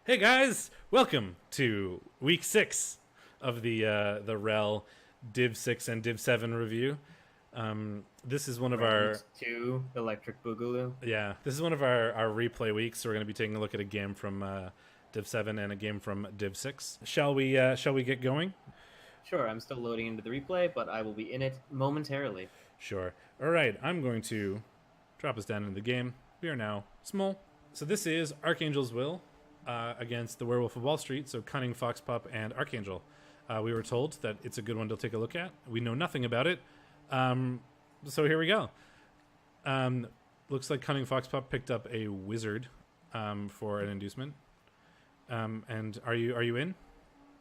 Hey guys, welcome to week 6 of the REL Div 6 and Div 7 review. This is one of Round 2, Electric Boogaloo. this is one of our replay weeks. So we're going to be taking a look at a game from Div 7 and a game from Div 6. Shall we get going? Sure, I'm still loading into the replay, but I will be in it momentarily. Sure. All right, I'm going to drop us down into the game. We are now small. So this is Arkangell's Will against the Werewolf of Wall Street, so Cunning, Foxpup, and Arkangell. We were told that it's a good one to take a look at. We know nothing about it, so here we go. Looks like Cunning Foxpup picked up a wizard for an inducement. And are you in?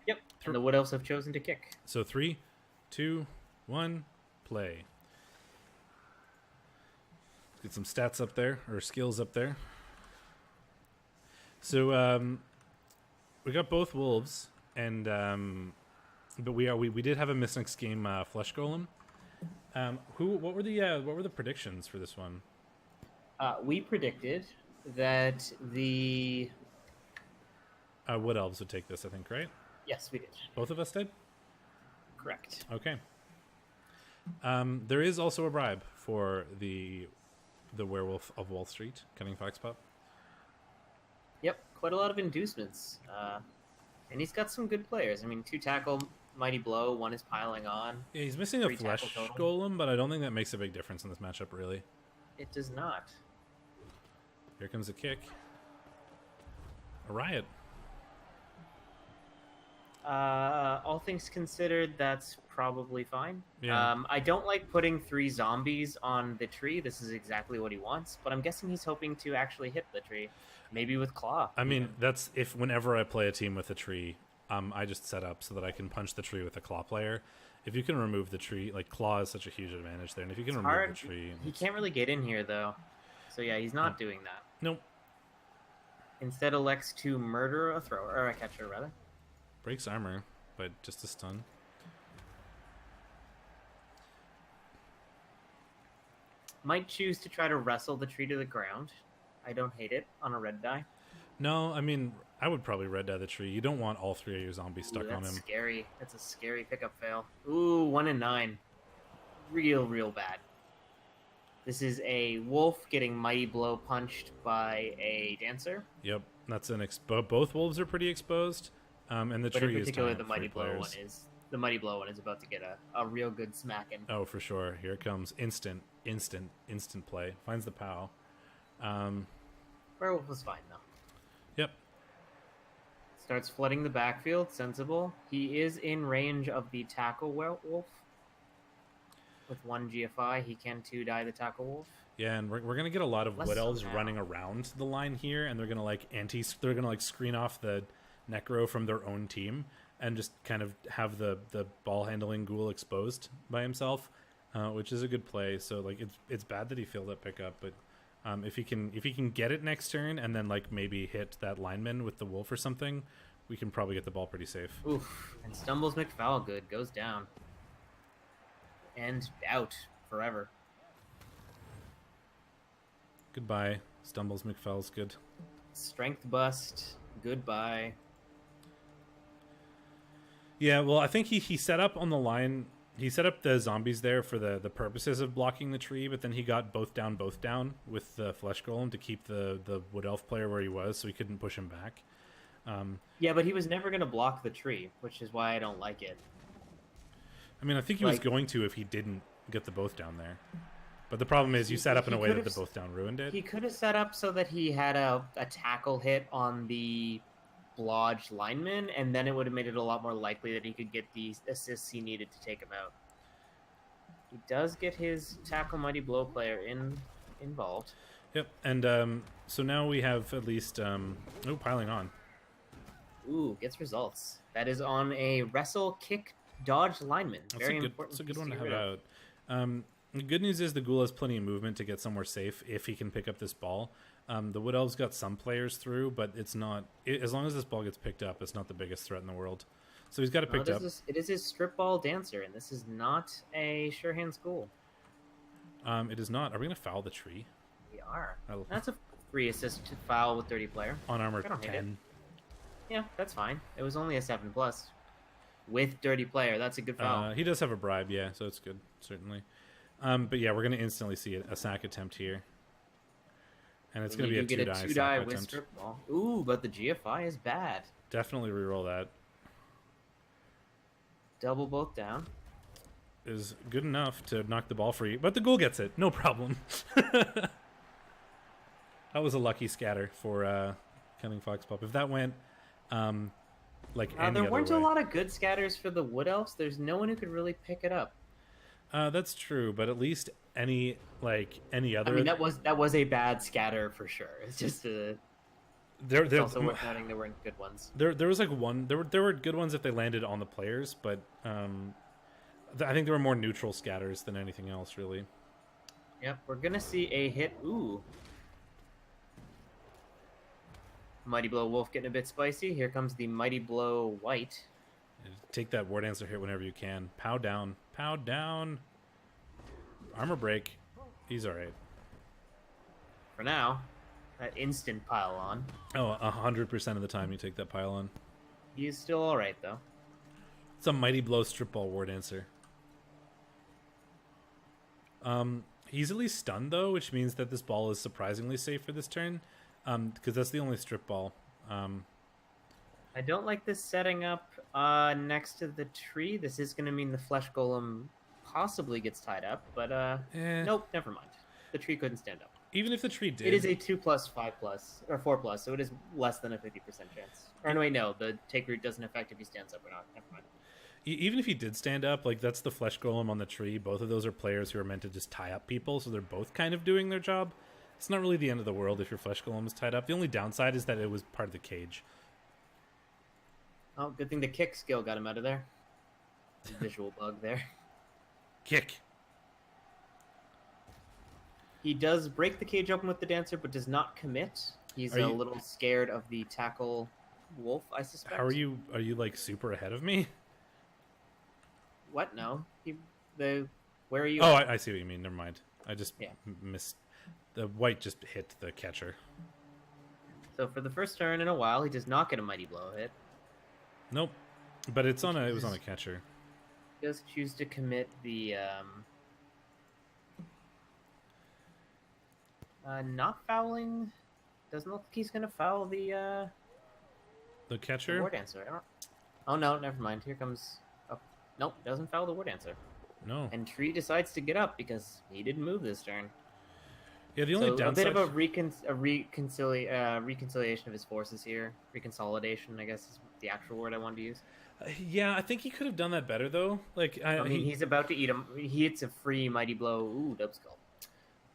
Yep, and the Wood Elves have chosen to kick. So 3, 2, 1, play. Let's get some stats up there, or skills up there. So we got both wolves, and but we did have a missing game flesh golem. What were the predictions for this one? We predicted that the Wood elves would take this, I think, right? Yes, we did. Both of us did. Correct. Okay. There is also a bribe for the Werewolf of Wall Street, Cunning Foxpup. Yep, quite a lot of inducements. And he's got some good players. I mean, 2 tackle, Mighty Blow, 1 is piling on. Yeah, he's missing a flesh golem, but I don't think that makes a big difference in this matchup, really. It does not. Here comes a kick. A riot. All things considered, that's probably fine. Yeah. I don't like putting 3 zombies on the tree. This is exactly what he wants, but I'm guessing he's hoping to actually hit the tree. Maybe with Claw. I mean, that's if whenever I play a team with a tree, I just set up so that I can punch the tree with a Claw player. If you can remove the tree, like Claw is such a huge advantage there, and if you can remove the tree... He can't really get in here, though. So yeah, he's not doing that. Nope. Instead elects to murder a thrower, or a catcher, rather. Breaks armor, but just a stun. Might choose to try to wrestle the tree to the ground. I don't hate it on a red die. No, I mean, I would probably red die the tree. You don't want all 3 of your zombies stuck on him. That's scary. That's a scary pickup fail. Ooh, 1 in 9. Real bad. This is a wolf getting Mighty Blow punched by a dancer. Yep, that's an both wolves are pretty exposed. And the tree in particular, is the Mighty Blow one is about to get a real good smacking. Oh, for sure. Here it comes. Instant play. Finds the POW. Werewolf was fine, though. Yep. Starts flooding the backfield. Sensible. He is in range of the tackle werewolf. With 1 GFI, he can 2-die the tackle wolf. Yeah, and we're gonna get a lot of Wood Elves running around the line here, and they're gonna screen off the Necro from their own team and just kind of have the ball handling ghoul exposed by himself, which is a good play. So like it's bad that he failed that pickup, but if he can get it next turn and then like maybe hit that lineman with the wolf or something, we can probably get the ball pretty safe. Oof! And stumbles McFoulgood goes down and out forever. Goodbye, Stumbles McFell's good. Strength bust. Goodbye. Yeah, well, I think he set up on the line. He set up the zombies there for the purposes of blocking the tree, but then he got both down with the flesh golem to keep the wood elf player where he was, so he couldn't push him back. Yeah, but he was never going to block the tree, which is why I don't like it. I mean, I think he was going to if he didn't get the both down there. But the problem is you set up in a way that the both down ruined it. He could have set up so that he had a tackle hit on the blodge lineman, and then it would have made it a lot more likely that he could get the assists he needed to take him out. He does get his tackle Mighty Blow player involved. Yep, and so now we have at least... piling on. Ooh, gets results. That is on a wrestle, kick, dodge lineman. Very important. That's a good one to have out. The good news is the ghoul has plenty of movement to get somewhere safe if he can pick up this ball. The Wood Elves got some players through, but it's not... as long as this ball gets picked up, it's not the biggest threat in the world. So he's got it picked up. It is his strip ball dancer, and this is not a sure hand school. It is not. Are we going to foul the tree? We are. That's a free assist to foul with 30 player. On armor 10. Yeah, that's fine. It was only a 7+ with dirty player. That's a good foul. He does have a bribe, yeah, so it's good, certainly. But yeah, we're going to instantly see a sack attempt here. And it's going to be a 2-die sack with attempt. strip ball. Ooh, but the GFI is bad. Definitely reroll that. Double both down. Is good enough to knock the ball free, but the goal gets it. No problem. That was a lucky scatter for Cunning Fox Pup. If that went like any there other weren't way. a lot of good scatters for the Wood Elves. There's no one who could really pick it up. That's true, but at least any other. I mean, that was a bad scatter for sure. It's just it's also worth noting there weren't good ones. There was like one. There were good ones if they landed on the players, but I think there were more neutral scatters than anything else, really. Yep, we're gonna see a hit. Ooh. Mighty Blow Wolf getting a bit spicy. Here comes the Mighty Blow White. Take that War Dancer hit whenever you can. Pow down. Pow down. Armor break. He's alright. For now, that instant pile on. Oh, 100% of the time you take that pile on. He's still alright, though. It's a Mighty Blow Strip Ball War Dancer. He's at least stunned, though, which means that this ball is surprisingly safe for this turn. Because that's the only strip ball. I don't like this setting up next to the tree. This is going to mean the Flesh Golem possibly gets tied up, but nope, never mind. The tree couldn't stand up. Even if the tree did... It is a 2+, 5+, or 4+, so it is less than a 50% chance. Or no, wait, no, the take root doesn't affect if he stands up or not. Never mind. Even if he did stand up, like, that's the Flesh Golem on the tree. Both of those are players who are meant to just tie up people, so they're both kind of doing their job. It's not really the end of the world if your Flesh Golem is tied up. The only downside is that it was part of the cage. Oh, good thing the kick skill got him out of there. Visual bug there. Kick. He does break the cage open with the Dancer, but does not commit. He's a little scared of the tackle wolf, I suspect. How are you? Are you like super ahead of me? What? No. Where are you? Oh, I see what you mean. Never mind. I just Yeah. missed. The white just hit the catcher. So for the first turn in a while, he does not get a Mighty Blow hit. Nope. But it was on a catcher. He does choose to commit the not fouling. Doesn't look like he's gonna foul the catcher. the War Dancer. Oh no, never mind. Here comes. Oh, nope, doesn't foul the War Dancer. No. And Tree decides to get up because he didn't move this turn. Yeah, the only downside... a bit of a reconciliation of his forces here. Reconsolidation, I guess, is the actual word I wanted to use. Yeah, I think he could have done that better, though. Like, I mean, he's about to eat him. He hits a free Mighty Blow. Ooh, Dub Skull.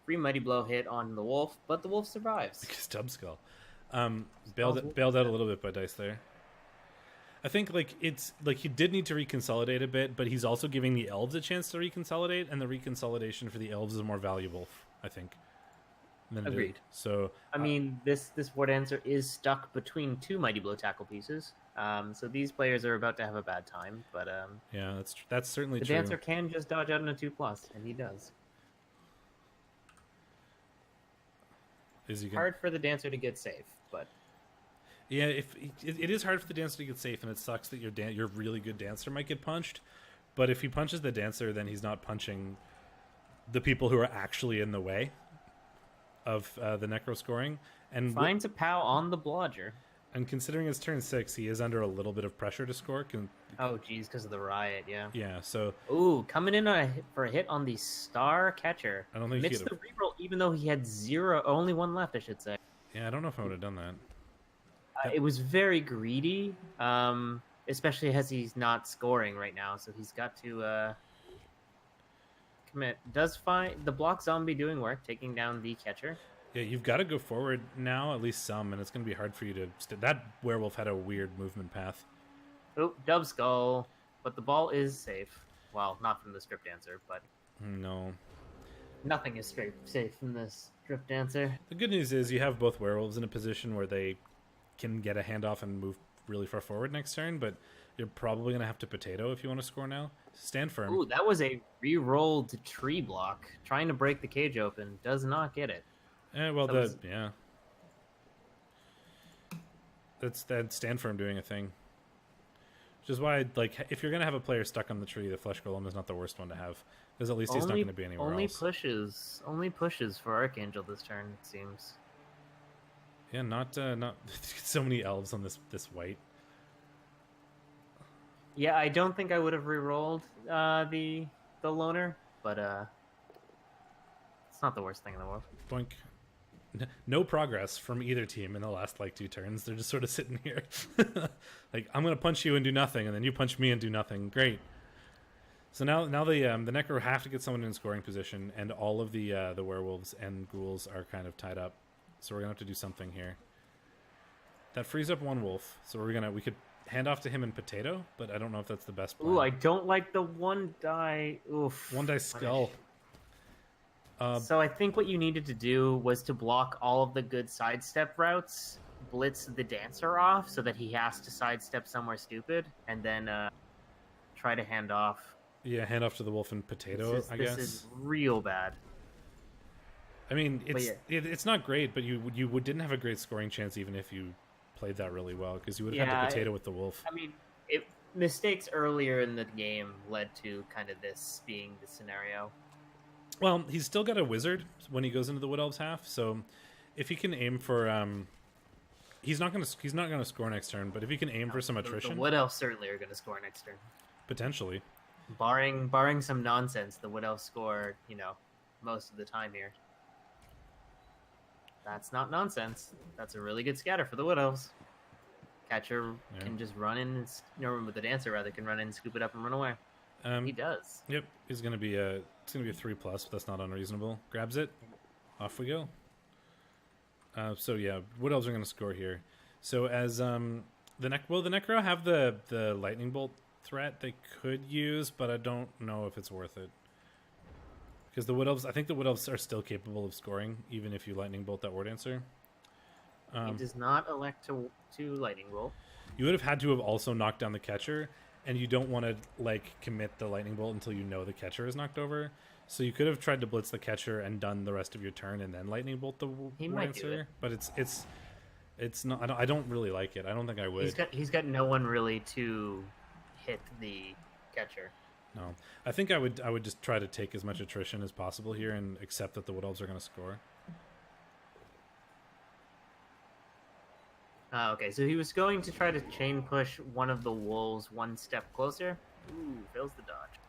Free Mighty Blow hit on the Wolf, but the Wolf survives. Because Dub Skull. Bailed out a little bit by dice there. I think, like, it's... Like, he did need to reconsolidate a bit, but he's also giving the Elves a chance to reconsolidate, and the reconsolidation for the Elves is more valuable, I think. Agreed. So I mean, this War Dancer is stuck between two Mighty Blow tackle pieces. So these players are about to have a bad time. But yeah, that's certainly true. The Dancer can just dodge out in a 2+, and he does. Hard for the Dancer to get safe, but yeah, it is hard for the Dancer to get safe, and it sucks that your really good Dancer might get punched. But if he punches the Dancer, then he's not punching the people who are actually in the way of the Necro scoring, and finds a POW on the Blodger. And considering it's turn 6, he is under a little bit of pressure to score. Oh, geez, because of the riot, yeah. Yeah, so... Ooh, coming in for a hit on the Star Catcher. I don't think he the reroll, even though he had only one left, I should say. Yeah, I don't know if I would have done that. It was very greedy, especially as he's not scoring right now, so he's got to... commit. Does find the block zombie doing work, taking down the catcher. Yeah, you've got to go forward now, at least some, and it's going to be hard for you to... That werewolf had a weird movement path. Oh, Dub Skull, but the ball is safe. Well, not from the Strip Dancer, but... No. Nothing is safe from this Strip Dancer. The good news is you have both werewolves in a position where they can get a handoff and move really far forward next turn, but you're probably going to have to potato if you want to score now. Stand firm. Ooh, that was a re-rolled tree block. Trying to break the cage open. Does not get it. Yeah, well, yeah. That's stand firm doing a thing. Which is why, like, if you're gonna have a player stuck on the tree, the flesh golem is not the worst one to have, because at least he's not going to be anywhere else. Only pushes for Arkangell this turn, it seems. Yeah, not so many elves on this white. Yeah, I don't think I would have re-rolled the loner, but it's not the worst thing in the world. Boink. No progress from either team in the last like 2 turns. They're just sort of sitting here. Like, I'm gonna punch you and do nothing, and then you punch me and do nothing. Great. So now the Necro have to get someone in scoring position, and all of the werewolves and ghouls are kind of tied up. So we're gonna have to do something here. That frees up one wolf. So we could hand off to him and potato, but I don't know if that's the best plan. Ooh, I don't like the 1-die. Oof. 1-die skull. So I think what you needed to do was to block all of the good sidestep routes, blitz the dancer off so that he has to sidestep somewhere stupid, and then try to hand off. Yeah, hand off to the wolf and potato, I guess. This is real bad. I mean, it's not great, but you didn't have a great scoring chance even if you played that really well, because you would have had the potato with the wolf. I mean, mistakes earlier in the game led to kind of this being the scenario. Well, he's still got a wizard when he goes into the Wood Elves half, so if he can aim for he's not gonna score next turn, but if he can aim for some attrition, the Wood Elves certainly are gonna score next turn. Potentially. Barring some nonsense, the Wood Elves score, most of the time here. That's not nonsense. That's a really good scatter for the Wood Elves. Catcher can just run in, with the dancer rather can run in, scoop it up, and run away. He does. Yep, it's gonna be a 3+, but that's not unreasonable. Grabs it, off we go. So yeah, Wood Elves are gonna score here. So as the Necro have the lightning bolt threat they could use, but I don't know if it's worth it. Because I think the Wood Elves are still capable of scoring, even if you lightning bolt that war dancer. He does not elect to lightning bolt. You would have had to have also knocked down the catcher, and you don't want to commit the lightning bolt until you know the catcher is knocked over. So you could have tried to blitz the catcher and done the rest of your turn and then lightning bolt the war dancer. But it's not. I don't really like it. I don't think I would. He's got no one really to hit the catcher. No, I think I would just try to take as much attrition as possible here and accept that the Wood Elves are going to score. Okay, so he was going to try to chain push one of the wolves one step closer. Ooh, fails the dodge.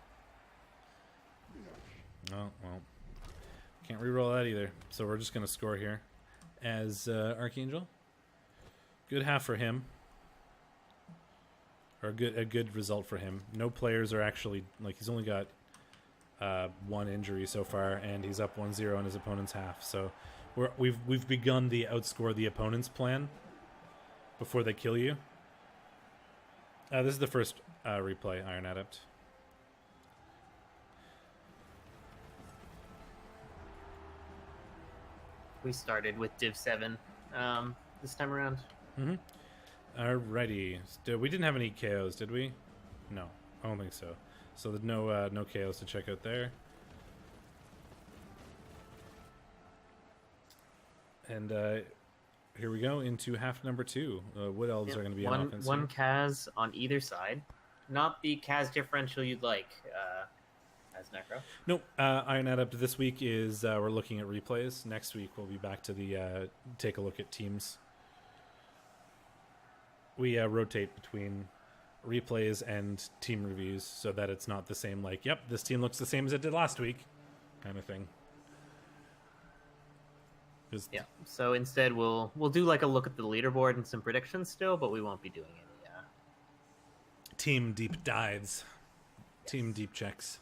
Oh, well. Can't reroll that either. So we're just going to score here as Arkangell. Good half for him. Or a good result for him. No players are actually... he's only got 1 injury so far, and he's up 1-0 in his opponent's half. So we've begun the outscore the opponent's plan before they kill you. This is the first replay, Iron Adept. We started with Div 7 this time around. Mm-hmm. Alrighty. We didn't have any KOs, did we? No, I don't think so. So there's no KOs to check out there. And here we go into half number 2. Wood Elves are going to be on offense. One Kaz on either side. Not the Kaz differential you'd like as Necro. Nope. Iron Adept this week is we're looking at replays. Next week we'll be back to the take a look at teams. We rotate between replays and team reviews so that it's not the same yep, this team looks the same as it did last week kind of thing. Yeah, so instead we'll do a look at the leaderboard and some predictions still, but we won't be doing any team deep dives. Yes. Team deep checks.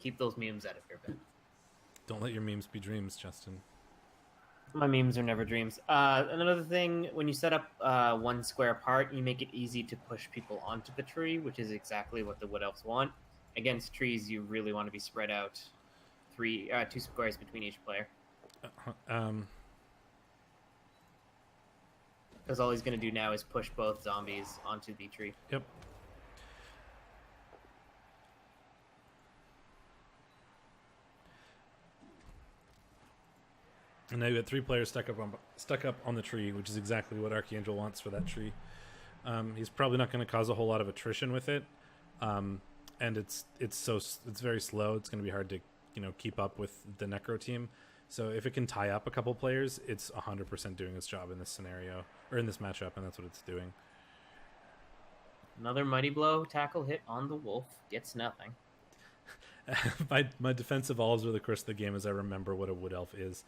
Keep those memes out of your bed. Don't let your memes be dreams, Justin. My memes are never dreams. Another thing, when you set up 1 square apart, you make it easy to push people onto the tree, which is exactly what the Wood Elves want. Against trees, you really want to be spread out 2 squares between each player. Because all he's going to do now is push both zombies onto the tree. Yep. And now you got 3 players stuck up on the tree, which is exactly what Arkangell wants for that tree. He's probably not going to cause a whole lot of attrition with it, and it's very slow. It's going to be hard to keep up with the Necro team. So if it can tie up a couple players, it's 100% doing its job in this scenario or in this matchup, and that's what it's doing. Another Mighty Blow tackle hit on the Wolf. Gets nothing. My defensive alls over the course of the game as I remember what a Wood Elf is.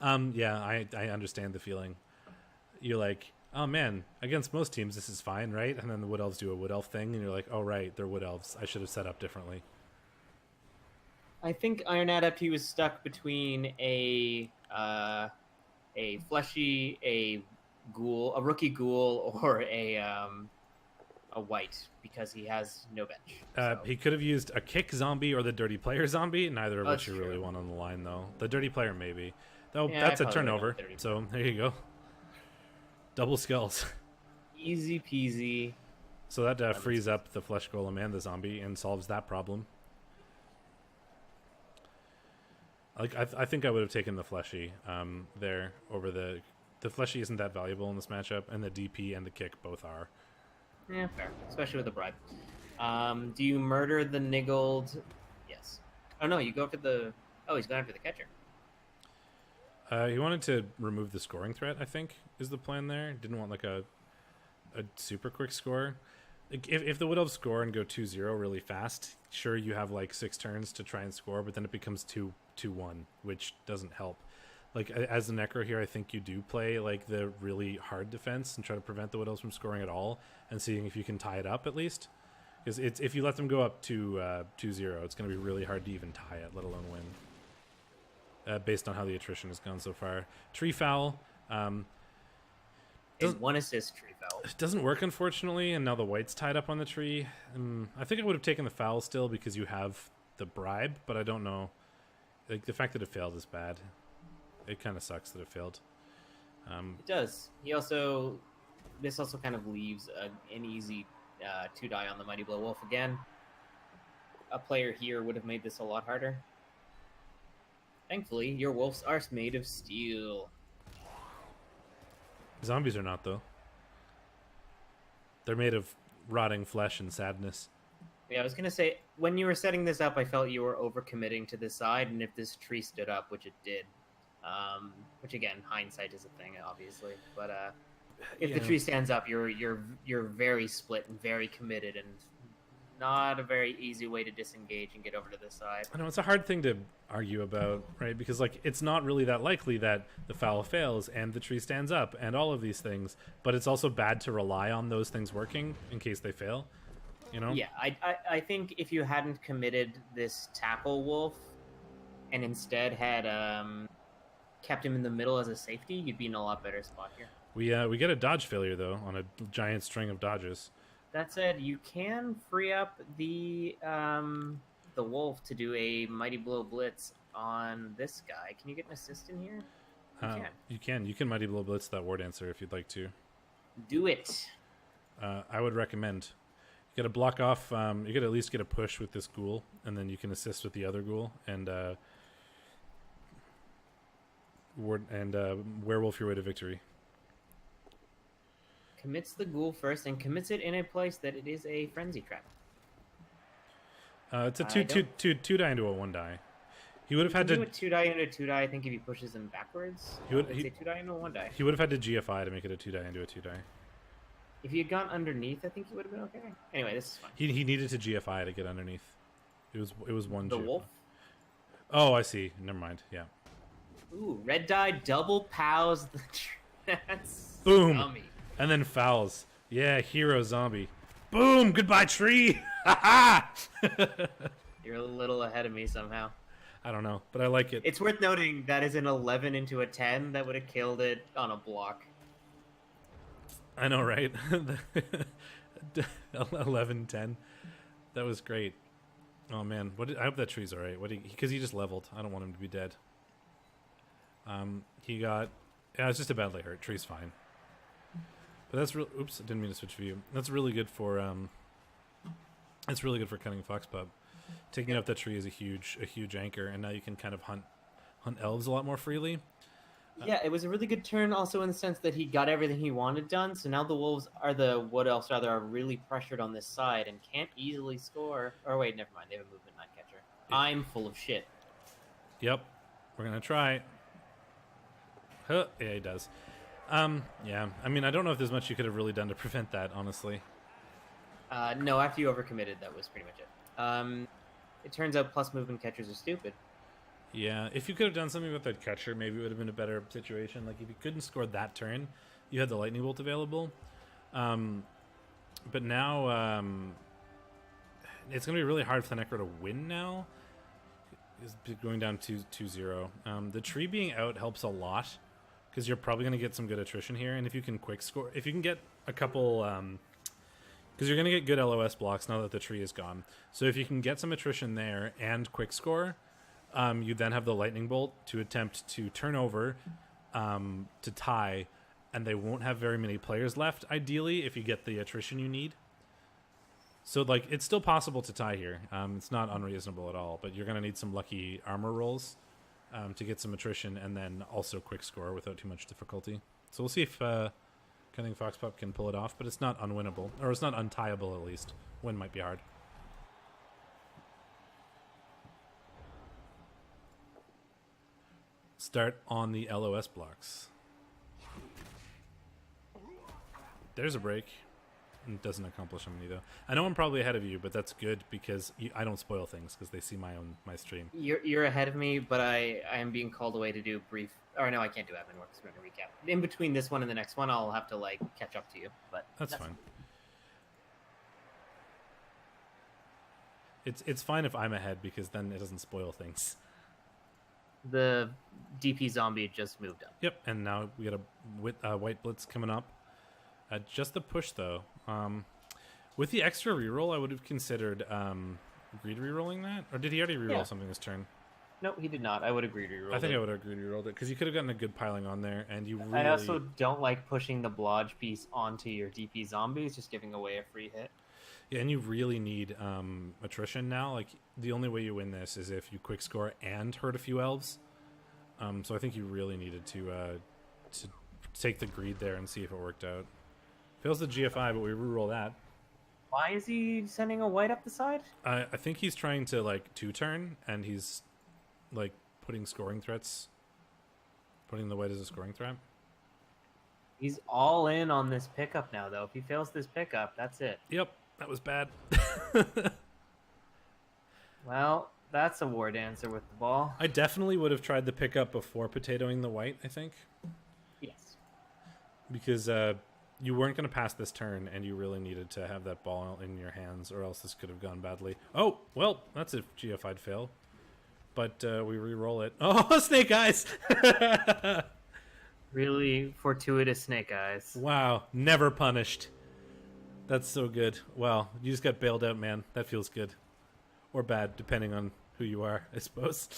Yeah, I understand the feeling. You're like, oh man, against most teams this is fine, right? And then the Wood Elves do a Wood Elf thing, and you're like, oh right, they're Wood Elves. I should have set up differently. I think Iron Adept, he was stuck between a fleshy, a ghoul, a rookie ghoul, or a white, because he has no bench. So. He could have used a kick zombie or the dirty player zombie, neither of which you really want on the line, though. The dirty player, maybe. Though yeah, that's a turnover, so there you go. Double skulls. Easy peasy. So that frees up the flesh golem and the zombie and solves that problem. I think I would have taken the fleshy there over the fleshy isn't that valuable in this matchup, and the DP and the kick both are. Yeah, fair, especially with the bribe. Do you murder the niggled? Yes. Oh no, you go for the. Oh, he's going after the catcher. He wanted to remove the scoring threat, I think, is the plan there. Didn't want like a super quick score. Like if the Wood Elves score and go 2-0 really fast, sure, you have like 6 turns to try and score, but then it becomes 2-1, which doesn't help. Like as the Necro here, I think you do play like the really hard defense and try to prevent the Wood Elves from scoring at all and seeing if you can tie it up at least. Because if you let them go up to 2-0, it's going to be really hard to even tie it, let alone win. Based on how the attrition has gone so far. Tree foul. Is 1 assist tree foul. It doesn't work, unfortunately, and now the white's tied up on the tree. I think I would have taken the foul still because you have the bribe, but I don't know. Like the fact that it failed is bad. It kind of sucks that it failed. It does. This also kind of leaves an easy 2-die on the Mighty Blow Wolf again. A player here would have made this a lot harder. Thankfully, your wolves are made of steel. Zombies are not, though. They're made of rotting flesh and sadness. Yeah, I was going to say, when you were setting this up, I felt you were overcommitting to this side, and if this tree stood up, which it did, which again, hindsight is a thing, obviously, but if the tree stands up, you're very split and very committed, and not a very easy way to disengage and get over to this side. I know it's a hard thing to argue about, right? Because like it's not really that likely that the foul fails and the tree stands up and all of these things, but it's also bad to rely on those things working in case they fail. You know? Yeah, I think if you hadn't committed this tackle wolf and instead had kept him in the middle as a safety, you'd be in a lot better spot here. We get a dodge failure though on a giant string of dodges. That said, you can free up the wolf to do a Mighty Blow Blitz on this guy. Can you get an assist in here? You can. You can Mighty Blow Blitz that War Dancer if you'd like to. Do it. I would recommend. You got to block off. You got to at least get a push with this ghoul, and then you can assist with the other ghoul and werewolf your way to victory. Commits the ghoul first and commits it in a place that it is a frenzy trap. It's a 2-die into a 1-die. He would have had to do a 2-die into a 2-die. I think if he pushes them backwards, he would say 2-die into a 1-die. He would have had to GFI to make it a 2-die into a 2-die. If he had gone underneath, I think he would have been okay. Anyway, this is fine. He needed to GFI to get underneath. It was one. The GFI. wolf. Oh, I see. Never mind. Yeah. Ooh, red die double pows. That's boom. Yummy. And then fouls. Yeah, hero zombie. Boom! Goodbye, tree! Ha You're a little ahead of me somehow. I don't know, but I like it. It's worth noting that is an 11 into a 10 that would have killed it on a block. I know, right? 11-10. That was great. Oh, man. I hope that tree's all right. Because he just leveled. I don't want him to be dead. He got... Yeah, it's just a badly hurt. Tree's fine. But that's real. Oops, I didn't mean to switch view. That's really good for it's really good for cutting fox pup. Taking out that tree is a huge anchor, and now you can kind of hunt elves a lot more freely. Yeah, it was a really good turn also in the sense that he got everything he wanted done, so now the Wolves Wood Elves rather, are really pressured on this side and can't easily score. Or wait, never mind, they have a movement night catcher. I'm full of shit. Yep, we're gonna try. Huh, yeah, he does. Yeah, I mean, I don't know if there's much you could have really done to prevent that, honestly. No, after you overcommitted, that was pretty much it. It turns out plus movement catchers are stupid. Yeah, if you could have done something with that catcher, maybe it would have been a better situation. Like, if you couldn't score that turn, you had the lightning bolt available. But now, it's going to be really hard for the Necro to win now. It's going down to 2-0. The tree being out helps a lot, because you're probably going to get some good attrition here. And if you can quick score, if you can get a couple... because you're going to get good LOS blocks now that the tree is gone. So if you can get some attrition there and quick score... you then have the lightning bolt to attempt to turn over to tie, and they won't have very many players left, ideally, if you get the attrition you need. So, like, it's still possible to tie here. It's not unreasonable at all, but you're going to need some lucky armor rolls to get some attrition and then also quick score without too much difficulty. So we'll see if Cunning Foxpup can pull it off, but it's not unwinnable, or it's not untieable at least. Win might be hard. Start on the LOS blocks. There's a break. It doesn't accomplish any though. I know I'm probably ahead of you, but that's good because I don't spoil things because they see my stream. You're ahead of me, but I am being called away to do brief. Or no, I can't do admin work because we're gonna recap. In between this one and the next one, I'll have to like catch up to you. But that's fine. It's fine if I'm ahead because then it doesn't spoil things. The DP zombie just moved up. Yep, and now we got a white blitz coming up. Just the push, though. With the extra reroll, I would have considered greed rerolling that. Or did he already reroll something this turn? No, he did not. I would agree to reroll I think I would have agreed to reroll it, because you could have gotten a good piling on there, and you really... I also don't like pushing the blodge piece onto your DP zombies, just giving away a free hit. Yeah, and you really need attrition now. Like, the only way you win this is if you quick score and hurt a few elves. So I think you really needed to take the greed there and see if it worked out. Fails the GFI, but we reroll that. Why is he sending a white up the side? I think he's trying to, like, two-turn, and he's, like, putting scoring threats. Putting the white as a scoring threat. He's all in on this pickup now, though. If he fails this pickup, that's it. Yep. That was bad. Well, that's a war dancer with the ball. I definitely would have tried the pickup before potatoing the white, I think. Yes. Because you weren't going to pass this turn, and you really needed to have that ball in your hands, or else this could have gone badly. Oh, well, that's a GFI'd fail. But we re-roll it. Oh, Snake Eyes! Really fortuitous Snake Eyes. Wow, never punished. That's so good. Wow, you just got bailed out, man. That feels good. Or bad, depending on who you are, I suppose.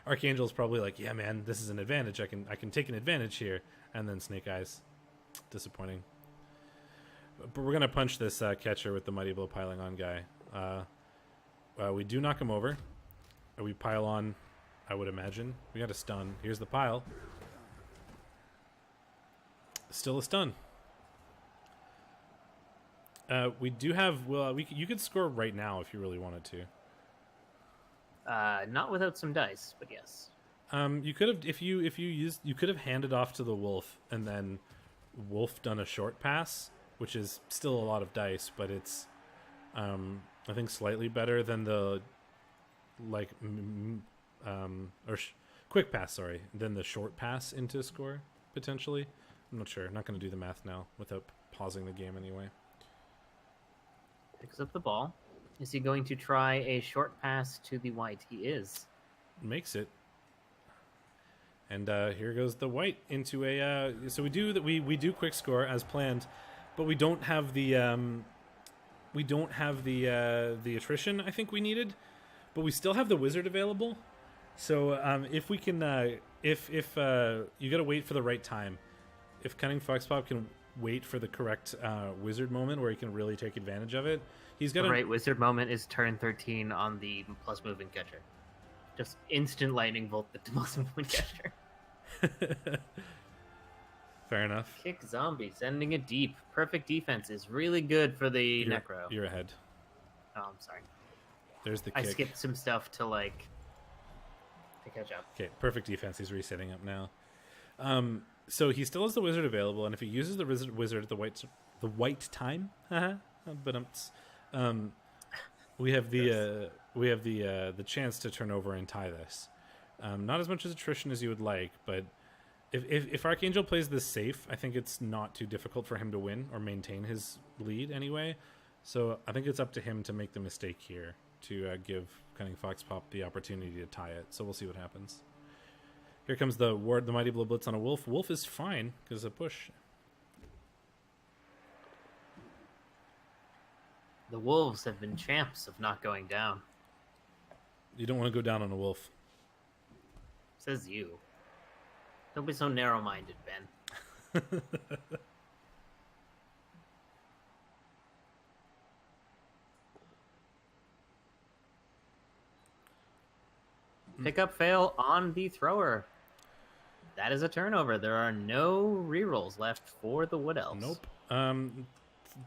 Arkangel's probably like, yeah, man, this is an advantage. I can take an advantage here. And then Snake Eyes. Disappointing. But we're going to punch this catcher with the Mighty Blow piling on guy. We do knock him over. We pile on, I would imagine. We got a stun. Here's the pile. Still a stun. We do have... Well, you could score right now if you really wanted to. Not without some dice, but yes. You could have, if you used, you could have handed off to the Wolf and then Wolf done a short pass, which is still a lot of dice, but it's, I think slightly better than the, like, quick pass, sorry, than the short pass into score potentially. I'm not sure. I'm not going to do the math now without pausing the game anyway. Picks up the ball. Is he going to try a short pass to the white? He is. Makes it. And here goes the white into a. So we do that. We do quick score as planned, but we don't have the the attrition I think we needed, but we still have the wizard available. So if we can, if you got to wait for the right time. If Cunning Foxpop can wait for the correct wizard moment where he can really take advantage of it, he's got the right wizard moment is turn 13 on the plus movement catcher. Just instant lightning bolt the plus movement catcher. Fair enough. Kick zombie, sending it deep. Perfect defense is really good for the Necro. You're ahead. Oh, I'm sorry. There's the I kick. skipped some stuff to catch up. Okay, perfect defense. He's resetting up now. So he still has the wizard available, and if he uses the wizard at the white time, but we have the chance to turn over and tie this. Not as much as attrition as you would like, but if Arkangell plays this safe, I think it's not too difficult for him to win or maintain his lead anyway. So I think it's up to him to make the mistake here to give Cunning Foxpop the opportunity to tie it. So we'll see what happens. Here comes the Mighty Blow Blitz on a Wolf. Wolf is fine because of push. The Wolves have been champs of not going down. You don't want to go down on a Wolf. Says you. Don't be so narrow-minded, Ben. Pickup fail on the thrower. That is a turnover. There are no rerolls left for the Wood Elves. Nope.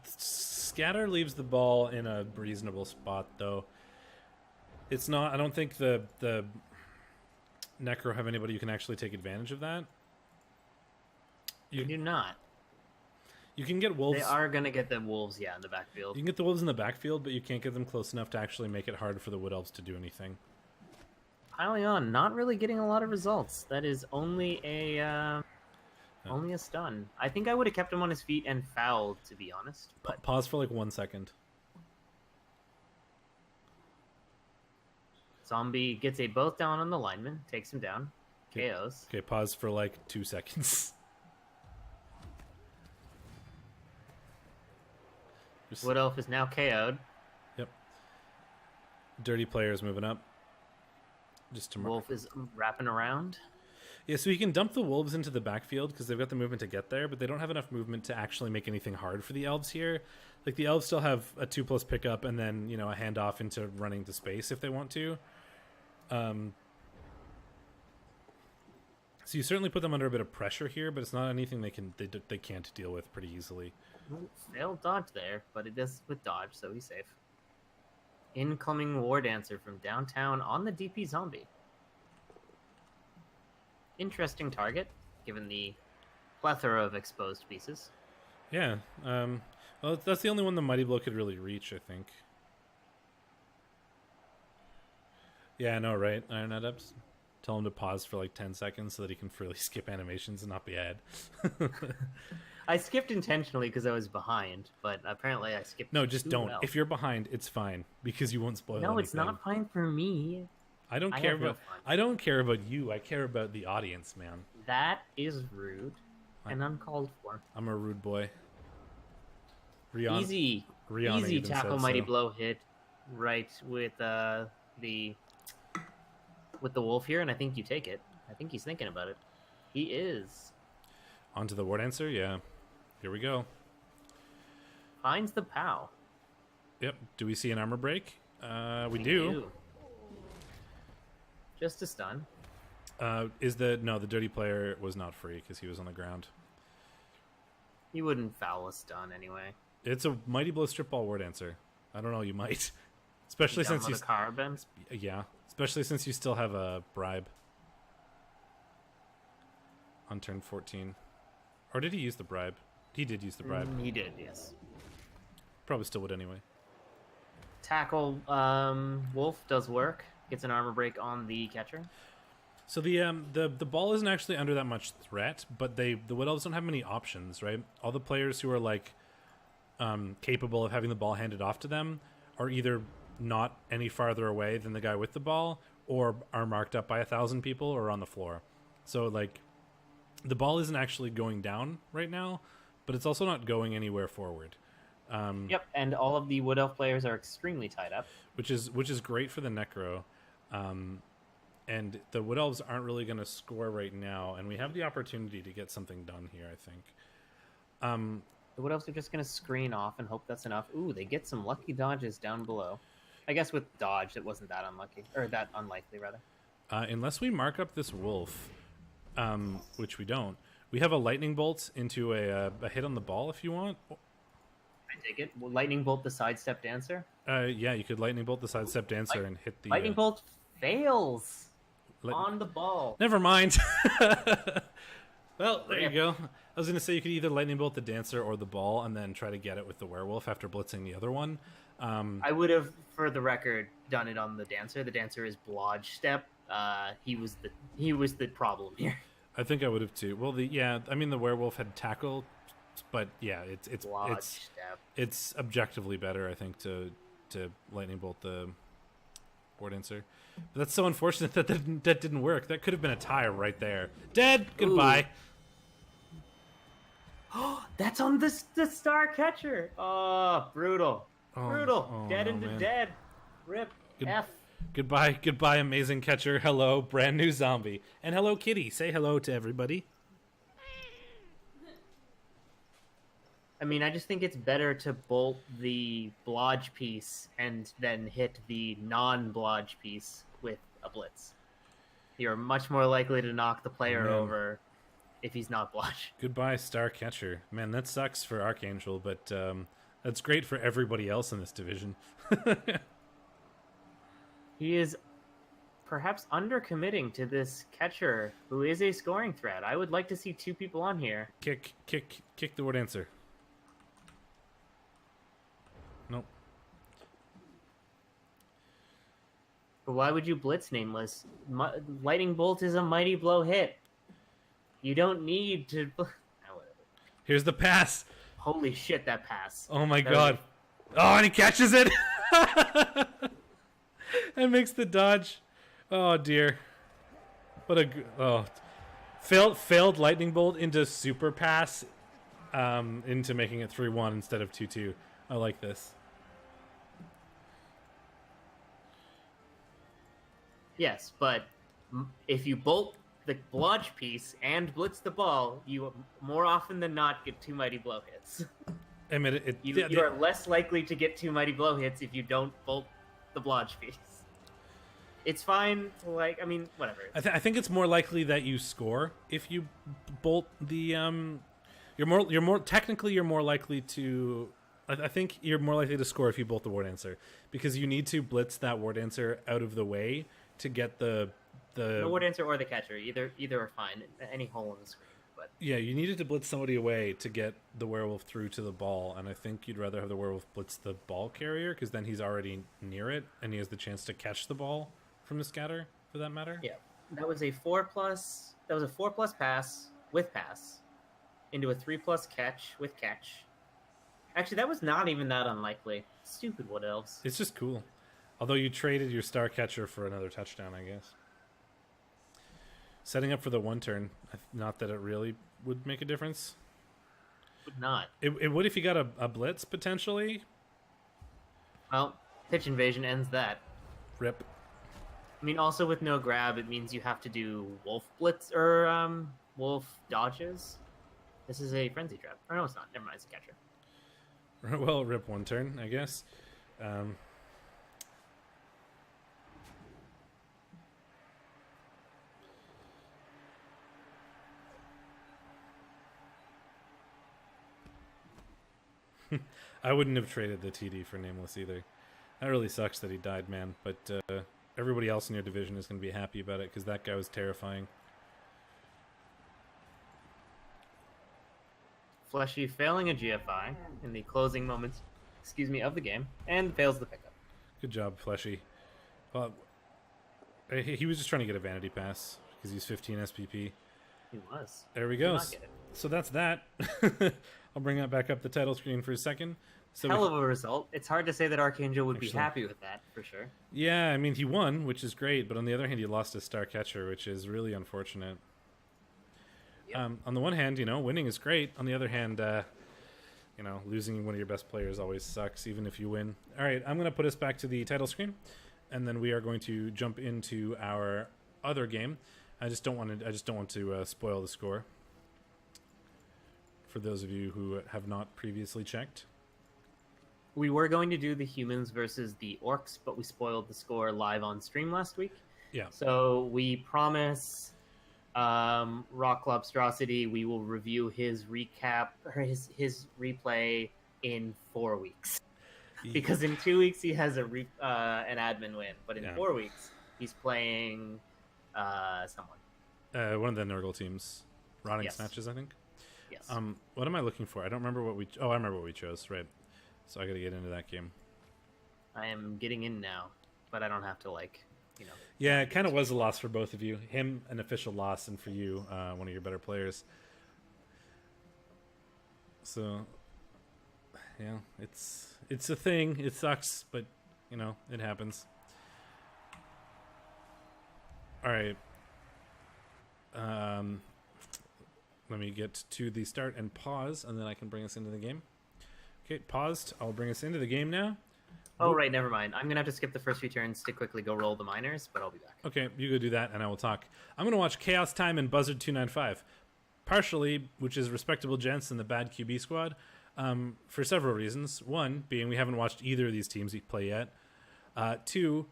Scatter leaves the ball in a reasonable spot, though. It's not. I don't think the Necro have anybody who can actually take advantage of that. You do not. You can get wolves. They are going to get the wolves, in the backfield. You can get the wolves in the backfield, but you can't get them close enough to actually make it hard for the Wood Elves to do anything. Piling on, not really getting a lot of results. That is only a stun. I think I would have kept him on his feet and fouled, to be honest. But pause for like 1 second. Zombie gets a both down on the lineman, takes him down, KOs. Okay, pause for like 2 seconds. Wood Elf is now KO'd. Yep. Dirty player is moving up. Just to Wolf is wrapping around. Yeah, so he can dump the wolves into the backfield because they've got the movement to get there, but they don't have enough movement to actually make anything hard for the elves here. Like, the elves still have a 2+ pickup and then, a handoff into running to space if they want to. So you certainly put them under a bit of pressure here, but it's not anything they can't deal with pretty easily. Failed dodge there, but it does with dodge, so he's safe. Incoming War Dancer from downtown on the DP zombie. Interesting target, given the plethora of exposed pieces. Yeah. Well, that's the only one the Mighty Blow could really reach, I think. Yeah, I know, right? Iron Adepts? Tell him to pause for like 10 seconds so that he can freely skip animations and not be ahead. I skipped intentionally because I was behind, but apparently I skipped. No, just don't. Well. If you're behind, it's fine because you won't spoil anything. No, it's not fine for me. I don't care about you. I care about the audience, man. That is rude and uncalled for. I'm a rude boy. Easy tackle, Mighty Blow hit right with the wolf here, and I think you take it. I think he's thinking about it. He is. Onto the War Dancer, yeah. Here we go. Finds the POW. Yep. Do we see an armor break? We do. Just a stun. The dirty player was not free because he was on the ground. You wouldn't foul a stun anyway. It's a Mighty Blow strip ball War Dancer. I don't know, you might. Especially since you yeah, especially since you still have a bribe on turn 14. Or did he use the bribe? He did use the bribe. He did, yes. Probably still would anyway. Tackle Wolf does work. Gets an armor break on the catcher. So the ball isn't actually under that much threat, but the Wood Elves don't have many options, right? All the players who are like capable of having the ball handed off to them are either not any farther away than the guy with the ball, or are marked up by 1,000 people, or on the floor. So like, the ball isn't actually going down right now, but it's also not going anywhere forward. Yep, and all of the Wood Elf players are extremely tied up, which is great for the Necro. And the Wood Elves aren't really going to score right now, and we have the opportunity to get something done here, I think. The Wood Elves are just going to screen off and hope that's enough. Ooh, they get some lucky dodges down below. I guess with dodge, it wasn't that unlucky, or that unlikely, rather. Unless we mark up this wolf, which we don't, We have a lightning bolt into a hit on the ball if you want. I take it. Will lightning bolt the sidestep dancer? Yeah, you could lightning bolt the sidestep dancer and hit the Lightning bolt fails on the ball. Never mind. Well, there you go. I was going to say you could either lightning bolt the dancer or the ball and then try to get it with the werewolf after blitzing the other one. I would have, for the record, done it on the dancer. The dancer is blodge step. He was the problem here. I think I would have too. Well, the werewolf had tackle, but yeah, it's objectively better, I think, to lightning bolt the war dancer. But that's so unfortunate that didn't work. That could have been a tie right there. Dead. Goodbye. That's on the star catcher. Oh, brutal. Brutal. Dead into dead. Rip. F. Goodbye, amazing catcher. Hello, brand new zombie. And hello, kitty. Say hello to everybody. I mean, I just think it's better to bolt the blodge piece and then hit the non-blodge piece with a blitz. You're much more likely to knock the player over if he's not blodge. Goodbye, star catcher. Man, that sucks for Arkangell, but that's great for everybody else in this division. He is perhaps undercommitting to this catcher, who is a scoring threat. I would like to see two people on here. Kick the war dancer. Nope. But why would you blitz nameless? Lightning bolt is a mighty blow hit. You don't need to. Here's the pass. Holy shit, that pass! Oh my god! Oh, and he catches it. And makes the dodge. Oh dear. Failed lightning bolt into super pass, into making it 3-1 instead of 2-2. I like this. Yes, but if you bolt the blodge piece and blitz the ball, you more often than not get two mighty blow hits. I mean, you are less likely to get two mighty blow hits if you don't bolt the blodge piece. It's fine. Whatever. I think it's more likely that you score if you bolt the. You're more likely to. I think you're more likely to score if you bolt the war dancer, because you need to blitz that war dancer out of the way to get the war dancer or the catcher. Either are fine. Any hole in the screen. But yeah, you needed to blitz somebody away to get the werewolf through to the ball, and I think you'd rather have the werewolf blitz the ball carrier, because then he's already near it and he has the chance to catch the ball from the scatter, for that matter. Yeah, that was a 4+. That was a 4+ pass with pass into a 3+ catch with catch. Actually, that was not even that unlikely. Stupid wood elves. It's just cool. Although you traded your star catcher for another touchdown, I guess. Setting up for the one turn. Not that it really would make a difference. Would not. It would if you got a blitz, potentially. Well, pitch invasion ends that. Rip. I mean, also with no grab, it means you have to do wolf blitz or wolf dodges. This is a frenzy trap. Or no, it's not. Never mind, it's a catcher. Well, rip one turn, I guess. I wouldn't have traded the TD for Nameless either. That really sucks that he died, man. But everybody else in your division is going to be happy about it, because that guy was terrifying. Fleshy failing a GFI in the closing moments, of the game, and fails the pickup. Good job, Fleshy. He was just trying to get a vanity pass because he's 15 SPP. He was. There we go. So that's that. I'll bring that back up the title screen for a second. So Hell of a result. It's hard to say that Arkangell would be happy with that, for sure. Yeah, I mean, he won, which is great, but on the other hand, he lost his star catcher, which is really unfortunate. Yep. On the one hand, winning is great. On the other hand, losing one of your best players always sucks, even if you win. All right, I'm going to put us back to the title screen, and then we are going to jump into our other game. I just don't want to spoil the score for those of you who have not previously checked. We were going to do the humans versus the orcs, but we spoiled the score live on stream last week. Yeah. So we promise Rock Lobstrosity, we will review his recap or his replay in 4 weeks. Because in 2 weeks he has an admin win, but in 4 weeks he's playing someone. One of the Nurgle teams, Rotting Yes. Snatches, I think. Yes. What am I looking for? I don't remember what we. Oh, I remember what we chose. Right. So I got to get into that game. I am getting in now, but I don't have to Yeah, it kind of was a loss for both of you. Him, an official loss, and for you, one of your better players. So, yeah, it's a thing. It sucks, but it happens. All right. Let me get to the start and pause, and then I can bring us into the game. Okay, paused. I'll bring us into the game now. Oh, right, never mind. I'm going to have to skip the first few turns to quickly go roll the miners, but I'll be back. Okay, you go do that, and I will talk. I'm going to watch Chaos Time and Buzzard 295, partially, which is Respectable Gents and the Bad QB Squad, for several reasons. One, being we haven't watched either of these teams play yet. Two,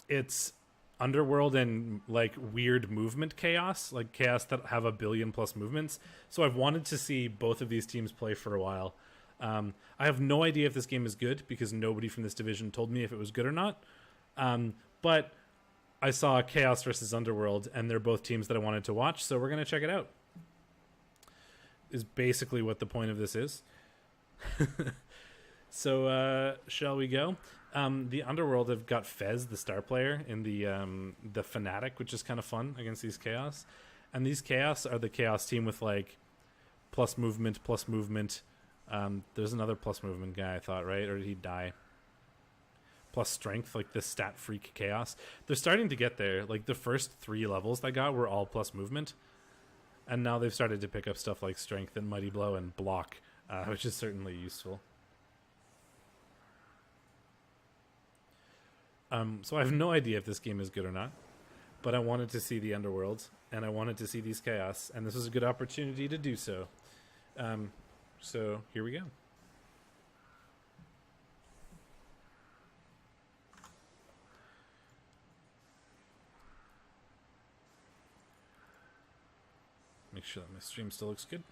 it's underworld and weird movement chaos, like chaos that have 1 billion plus movements. So I've wanted to see both of these teams play for a while. I have no idea if this game is good because nobody from this division told me if it was good or not. But I saw Chaos versus Underworld, and they're both teams that I wanted to watch, so we're going to check it out. Is basically what the point of this is. So, shall we go? The Underworld have got Fez, the star player, in the Fanatic, which is kind of fun against these Chaos. And these Chaos are the Chaos team with plus movement. There's another plus movement guy, I thought, right? Or did he die? Plus strength, like this stat freak Chaos. They're starting to get there. Like the first 3 levels they got were all plus movement. And now they've started to pick up stuff like strength and mighty blow and block, which is certainly useful. So I have no idea if this game is good or not, but I wanted to see the Underworld, and I wanted to see these Chaos, and this was a good opportunity to do so. So here we go. Make sure that my stream still looks good.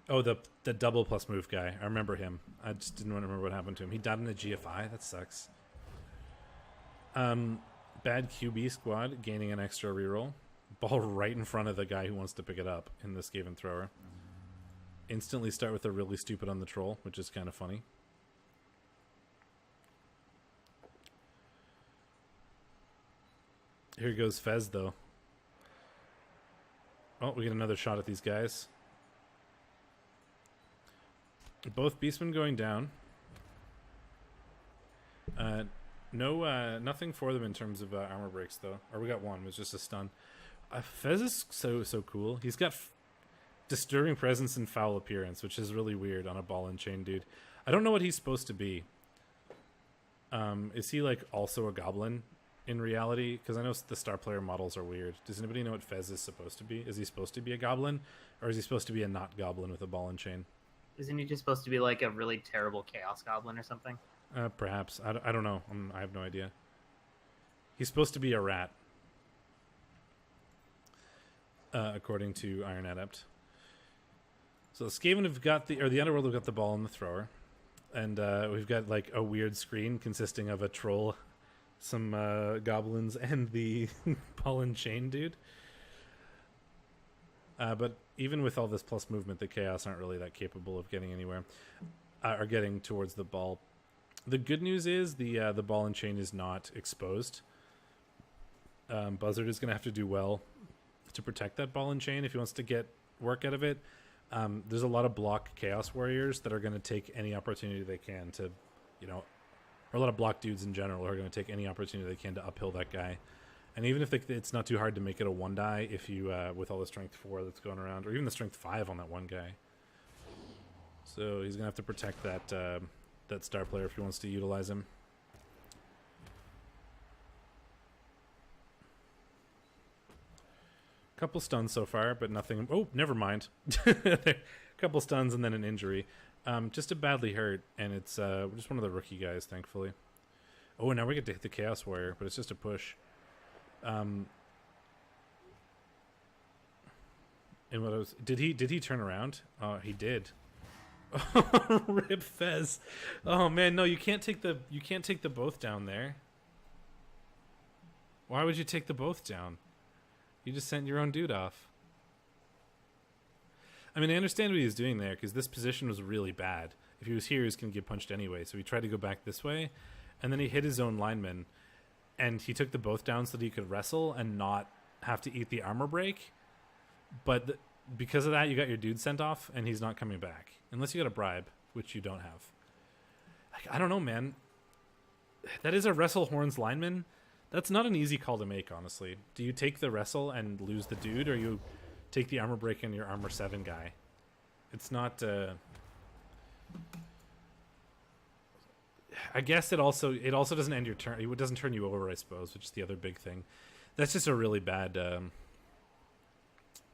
Oh, the double plus move guy. I remember him. I just didn't want to remember what happened to him. He died in a GFI. That sucks. Bad QB squad gaining an extra reroll. Ball right in front of the guy who wants to pick it up in this Skaven thrower. Instantly start with a really stupid on the troll, which is kind of funny. Here goes Fez, though. Oh, we get another shot at these guys. Both Beastmen going down. Nothing for them in terms of armor breaks, though. Or we got one. It was just a stun. Fez is so cool. He's got disturbing presence and foul appearance, which is really weird on a ball and chain dude. I don't know what he's supposed to be. Is he also a goblin in reality? Because I know the star player models are weird. Does anybody know what Fez is supposed to be? Is he supposed to be a goblin, or is he supposed to be a not goblin with a ball and chain? Isn't he just supposed to be a really terrible chaos goblin or something? Perhaps. I don't know. I have no idea. He's supposed to be a rat. According to Iron Adept. So the Skaven have got the Underworld have got the ball in the thrower. And we've got a weird screen consisting of a troll, some goblins, and the ball and chain dude. But even with all this plus movement, the Chaos aren't really that capable of getting anywhere, or getting towards the ball. The good news is the ball and chain is not exposed. Buzzard is going to have to do well to protect that ball and chain if he wants to get work out of it. There's a lot of block Chaos Warriors that are going to take any opportunity they can to, or a lot of block dudes in general are going to take any opportunity they can to uphill that guy. And even if it's not too hard to make it a 1-die if you, with all the strength 4 that's going around, or even the strength 5 on that one guy. So he's going to have to protect that star player if he wants to utilize him. Couple stuns so far, but nothing. Oh, never mind. Couple stuns and then an injury. Just a badly hurt, and it's just one of the rookie guys, thankfully. Oh, now we get to hit the Chaos Warrior, but it's just a push. And what was did he turn around? Oh, he did. Rip Fez. Oh man, no, you can't take the both down there. Why would you take the both down? You just sent your own dude off. I mean, I understand what he was doing there because this position was really bad. If he was here, he was going to get punched anyway. So he tried to go back this way, and then he hit his own lineman, and he took the both down so that he could wrestle and not have to eat the armor break. But because of that, you got your dude sent off, and he's not coming back unless you got a bribe, which you don't have. I don't know, man. That is a Wrestle Horns lineman. That's not an easy call to make, honestly. Do you take the wrestle and lose the dude, or you take the armor break and your armor 7 guy? It's not. I guess it also doesn't end your turn. It doesn't turn you over, I suppose, which is the other big thing. That's just a really bad.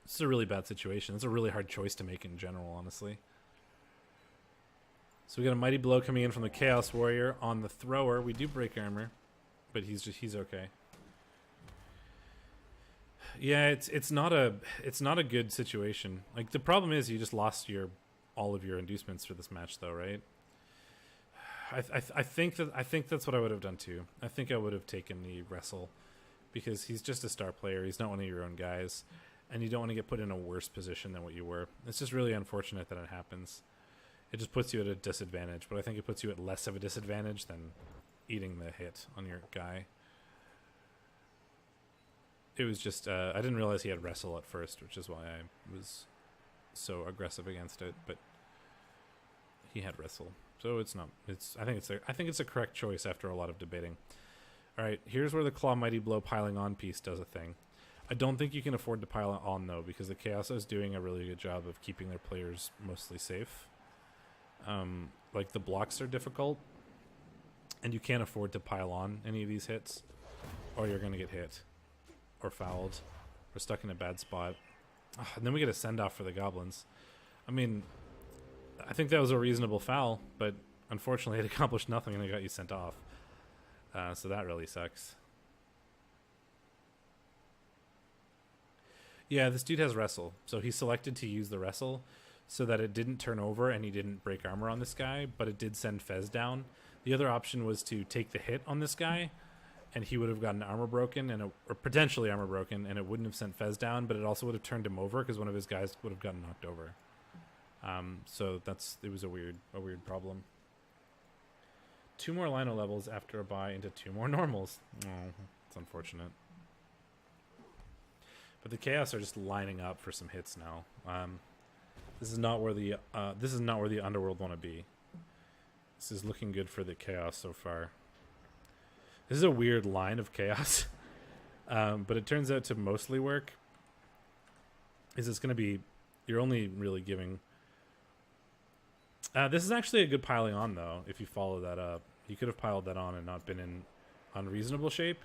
It's a really bad situation. It's a really hard choice to make in general, honestly. So we got a mighty blow coming in from the Chaos Warrior on the thrower. We do break armor, but he's okay. Yeah, it's not a good situation. Like, the problem is you just lost all of your inducements for this match, though, right? I think that's what I would have done too. I think I would have taken the wrestle because he's just a star player. He's not one of your own guys, and you don't want to get put in a worse position than what you were. It's just really unfortunate that it happens. It just puts you at a disadvantage, but I think it puts you at less of a disadvantage than eating the hit on your guy. It was just I didn't realize he had wrestle at first, which is why I was so aggressive against it. But he had wrestle, so it's not. I think it's a correct choice after a lot of debating. All right, here's where the Claw Mighty Blow piling on piece does a thing. I don't think you can afford to pile on though, because the Chaos is doing a really good job of keeping their players mostly safe. Like, the blocks are difficult, and you can't afford to pile on any of these hits, or you're going to get hit, or fouled, or stuck in a bad spot. And then we get a send-off for the Goblins. I mean, I think that was a reasonable foul, but unfortunately it accomplished nothing and it got you sent off. So that really sucks. Yeah, this dude has wrestle, so he selected to use the wrestle so that it didn't turn over and he didn't break armor on this guy, but it did send Fez down. The other option was to take the hit on this guy, and he would have gotten armor broken, or potentially armor broken, and it wouldn't have sent Fez down, but it also would have turned him over because one of his guys would have gotten knocked over. So it was a weird problem. 2 more Lino levels after a bye into 2 more normals. Oh, it's unfortunate. But the Chaos are just lining up for some hits now. This is not where the Underworld want to be. This is looking good for the Chaos so far. This is a weird line of Chaos, but it turns out to mostly work. It's going to be, you're only really giving. This is actually a good piling on though. If you follow that up, you could have piled that on and not been in unreasonable shape.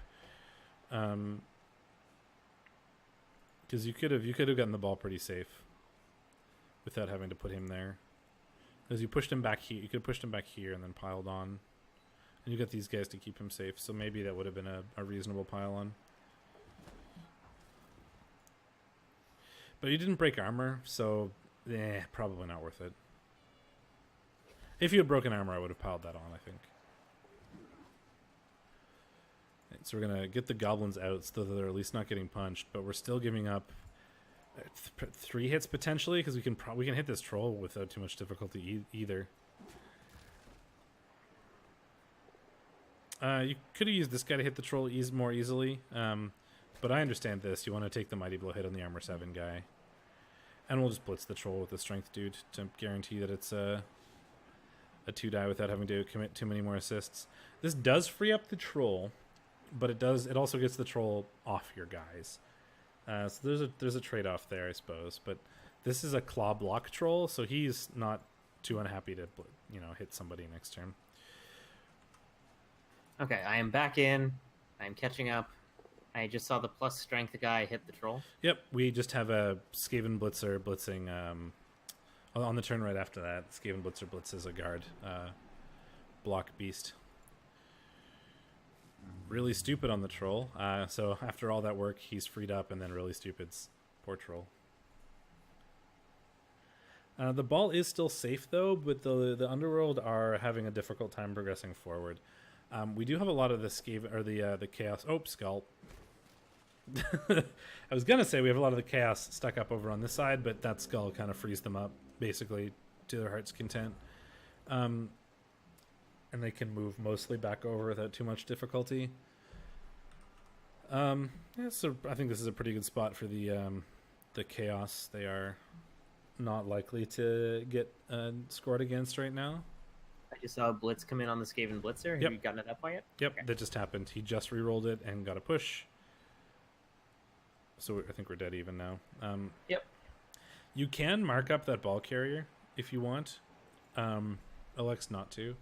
Because you could have gotten the ball pretty safe without having to put him there. Because you pushed him back here, you could have pushed him back here and then piled on, and you got these guys to keep him safe. So maybe that would have been a reasonable pile on. But you didn't break armor, so probably not worth it. If you had broken armor, I would have piled that on, I think. Right, so we're going to get the Goblins out so that they're at least not getting punched, but we're still giving up 3 hits potentially, because we can hit this troll without too much difficulty either. You could have used this guy to hit the troll more easily, but I understand this. You want to take the Mighty Blow hit on the Armor 7 guy. And we'll just blitz the troll with the Strength dude to guarantee that it's a 2-die without having to commit too many more assists. This does free up the troll, but it also gets the troll off your guys. So there's a trade-off there, I suppose. But this is a claw block troll, so he's not too unhappy to hit somebody next turn. Okay, I am back in. I'm catching up. I just saw the plus strength guy hit the troll. Yep, we just have a Skaven Blitzer blitzing on the turn right after that. Skaven Blitzer blitzes a guard block beast. really stupid on the troll. So after all that work, he's freed up, and then really stupid's poor troll. The ball is still safe though, but the underworld are having a difficult time progressing forward. We do have a lot of the the chaos. Oh, skull. I was gonna say we have a lot of the chaos stuck up over on this side, but that skull kind of frees them up basically to their heart's content. And they can move mostly back over without too much difficulty. Yeah, so I think this is a pretty good spot for the chaos. They are not likely to get scored against right now. I just saw a blitz come in on the Skaven Blitzer. Have you gotten to that point yet? Yep, okay. That just happened. He just re-rolled it and got a push. So I think we're dead even now. Yep. You can mark up that ball carrier if you want. Elect not to.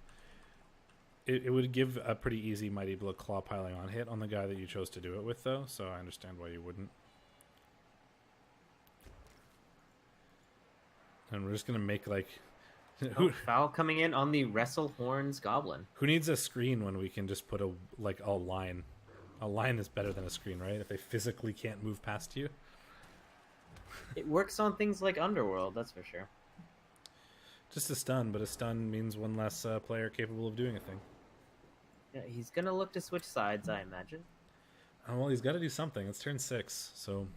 It would give a pretty easy Mighty Blow Claw piling on hit on the guy that you chose to do it with, though, so I understand why you wouldn't. And we're just going to make, like... foul coming in on the Wrestle Horns Goblin. Who needs a screen when we can just put a line? A line is better than a screen, right? If they physically can't move past you. It works on things like Underworld, that's for sure. Just a stun, but a stun means one less player capable of doing a thing. Yeah, he's going to look to switch sides, I imagine. Oh, well, he's got to do something. It's turn 6, so...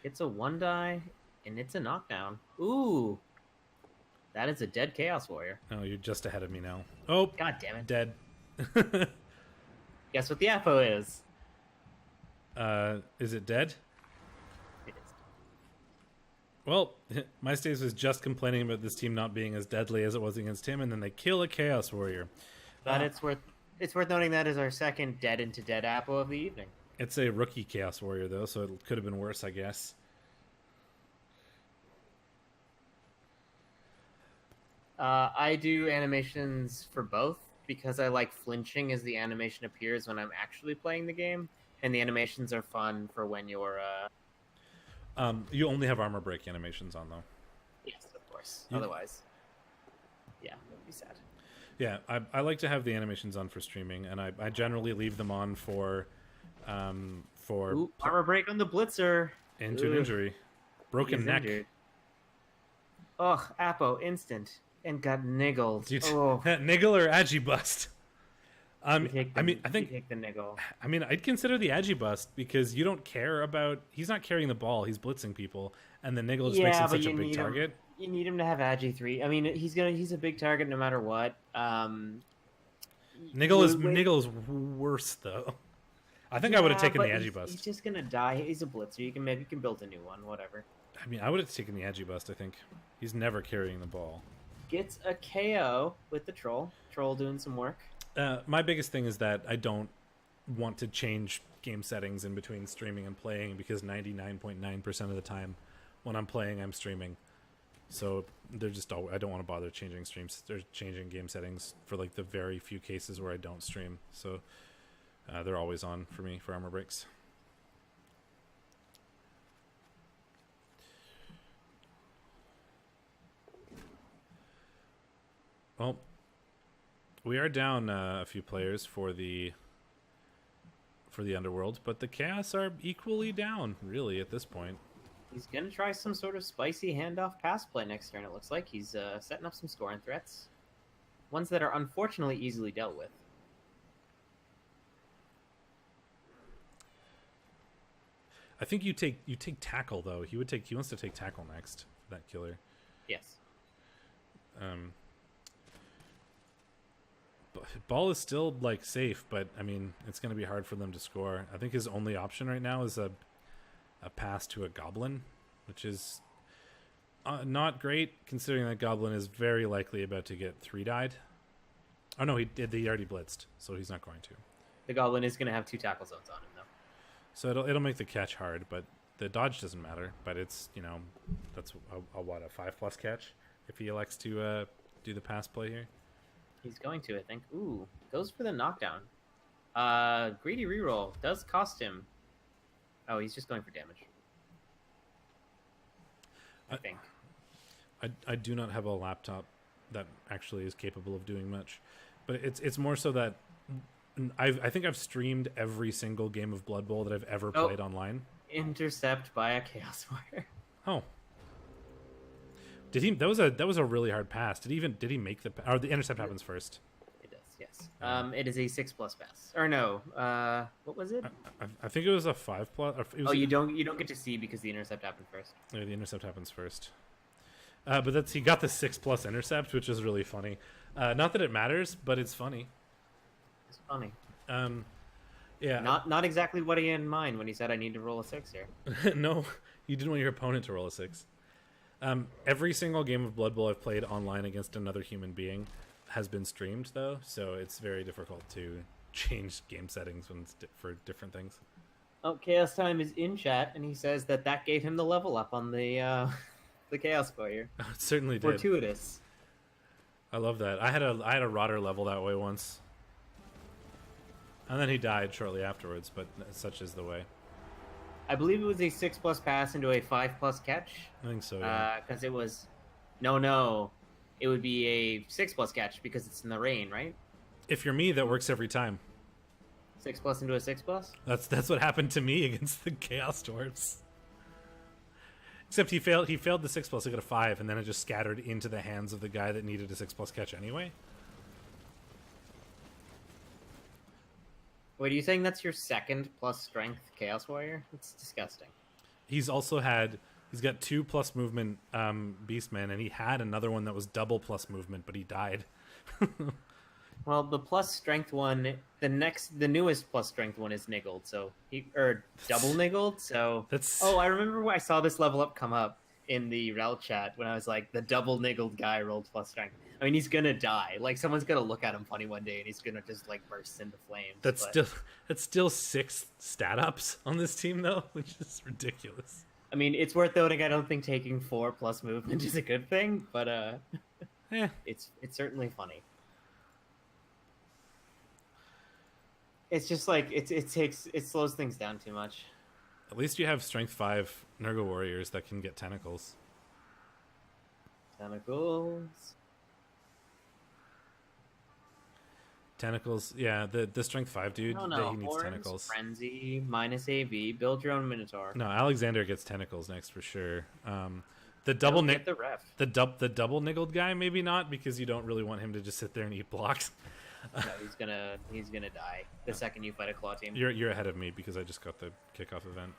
It's a 1-die, and it's a knockdown. Ooh! That is a dead Chaos Warrior. Oh, you're just ahead of me now. Oh! God damn it. Dead. Guess what the APO is? Is it dead? It is. Well, MyStace was just complaining about this team not being as deadly as it was against him, and then they kill a Chaos Warrior. But it's worth noting that is our second dead into dead APO of the evening. It's a rookie Chaos Warrior, though, so it could have been worse, I guess. I do animations for both because I like flinching as the animation appears when I'm actually playing the game, and the animations are fun for when you're... You only have armor break animations on, though. Yes, of course. Otherwise, yeah, it would be sad. Yeah, I like to have the animations on for streaming, and I generally leave them on for... Ooh, armor break on the Blitzer. Into an injury. Broken neck. Injured. Ugh, Apo, instant. And got niggled. Oh. Niggle or Agibust? I think you take the niggle. I mean, I'd consider the Agibust because you don't care about... He's not carrying the ball. He's blitzing people. And the niggle just makes him such a big target. You need him to have Agi 3. I mean, he's a big target no matter what. Niggle is worse, though. I think I would have taken the Agibust. He's just going to die. He's a blitzer. You can build a new one, whatever. I mean, I would have taken the Agibust, I think. He's never carrying the ball. Gets a KO with the troll. Troll doing some work. My biggest thing is that I don't want to change game settings in between streaming and playing because 99.9% of the time when I'm playing, I'm streaming. So they're just I don't want to bother changing streams. They're changing game settings for like the very few cases where I don't stream. So they're always on for me for armor breaks. Well, we are down a few players for the Underworld, but the Chaos are equally down, really, at this point. He's going to try some sort of spicy handoff pass play next turn, it looks like. He's setting up some scoring threats. Ones that are unfortunately easily dealt with. I think you take tackle, though. He wants to take tackle next, that killer. Yes. Ball is still like safe, but I mean it's going to be hard for them to score. I think his only option right now is a pass to a goblin, which is not great considering that goblin is very likely about to get 3-died. Oh no, he already blitzed, so he's not going to. The goblin is going to have 2 tackle zones on him though. So it'll make the catch hard, but the dodge doesn't matter. But it's that's a 5+ catch if he elects to do the pass play here. He's going to, I think. Ooh, goes for the knockdown. Greedy reroll does cost him. Oh, he's just going for damage. I think. I do not have a laptop that actually is capable of doing much, but it's more so that I think I've streamed every single game of Blood Bowl that I've ever played online. Intercept by a Chaos Warrior. Oh, did he? That was a really hard pass. Did he make the? Or the intercept happens first. It does, yes. It is a 6+ pass. Or no, what was it? I think it was a 5+. You don't get to see because the intercept happened first. Yeah, the intercept happens first. But he got the 6+ intercept, which is really funny. Not that it matters, but it's funny. It's funny. Yeah. Not exactly what he had in mind when he said I need to roll a 6 here. No, you didn't want your opponent to roll a 6. Every single game of Blood Bowl I've played online against another human being has been streamed, though, so it's very difficult to change game settings when it's for different things. Oh, Chaos Time is in chat, and he says that gave him the level up on the Chaos Warrior. Oh, it certainly did. Fortuitous. I love that. I had a Rotter level that way once. And then he died shortly afterwards, but such is the way. I believe it was a 6+ pass into a 5+ catch. I think so, yeah. Because it was... No. It would be a 6+ catch because it's in the rain, right? If you're me, that works every time. 6+ into a 6+? That's what happened to me against the Chaos Dwarves. Except he failed the 6+, he got a 5, and then it just scattered into the hands of the guy that needed a 6+ catch anyway. Wait, are you saying that's your second plus strength Chaos Warrior? It's disgusting. He's got 2+ movement Beastmen, and he had another one that was double plus movement, but he died. Well, the plus strength one, the newest plus strength one is niggled, so double niggled. So I remember when I saw this level up come up in the REL chat when I was like, the double niggled guy rolled plus strength. I mean, he's gonna die. Like, someone's gonna look at him funny one day, and he's gonna just like burst into flames. That's still 6 stat ups on this team though, which is ridiculous. I mean, it's worth noting. I don't think taking 4+ movement is a good thing, but it's certainly funny. It's just like it slows things down too much. At least you have strength 5 Nurgle warriors that can get tentacles. Tentacles, yeah. The strength 5 dude, he needs Horns, tentacles. Frenzy, minus AV, build your own Minotaur. No, Alexander gets tentacles next for sure. The double the double niggled guy, maybe not, because you don't really want him to just sit there and eat blocks. No, he's gonna die the second you fight a claw team. You're ahead of me because I just got the kickoff event.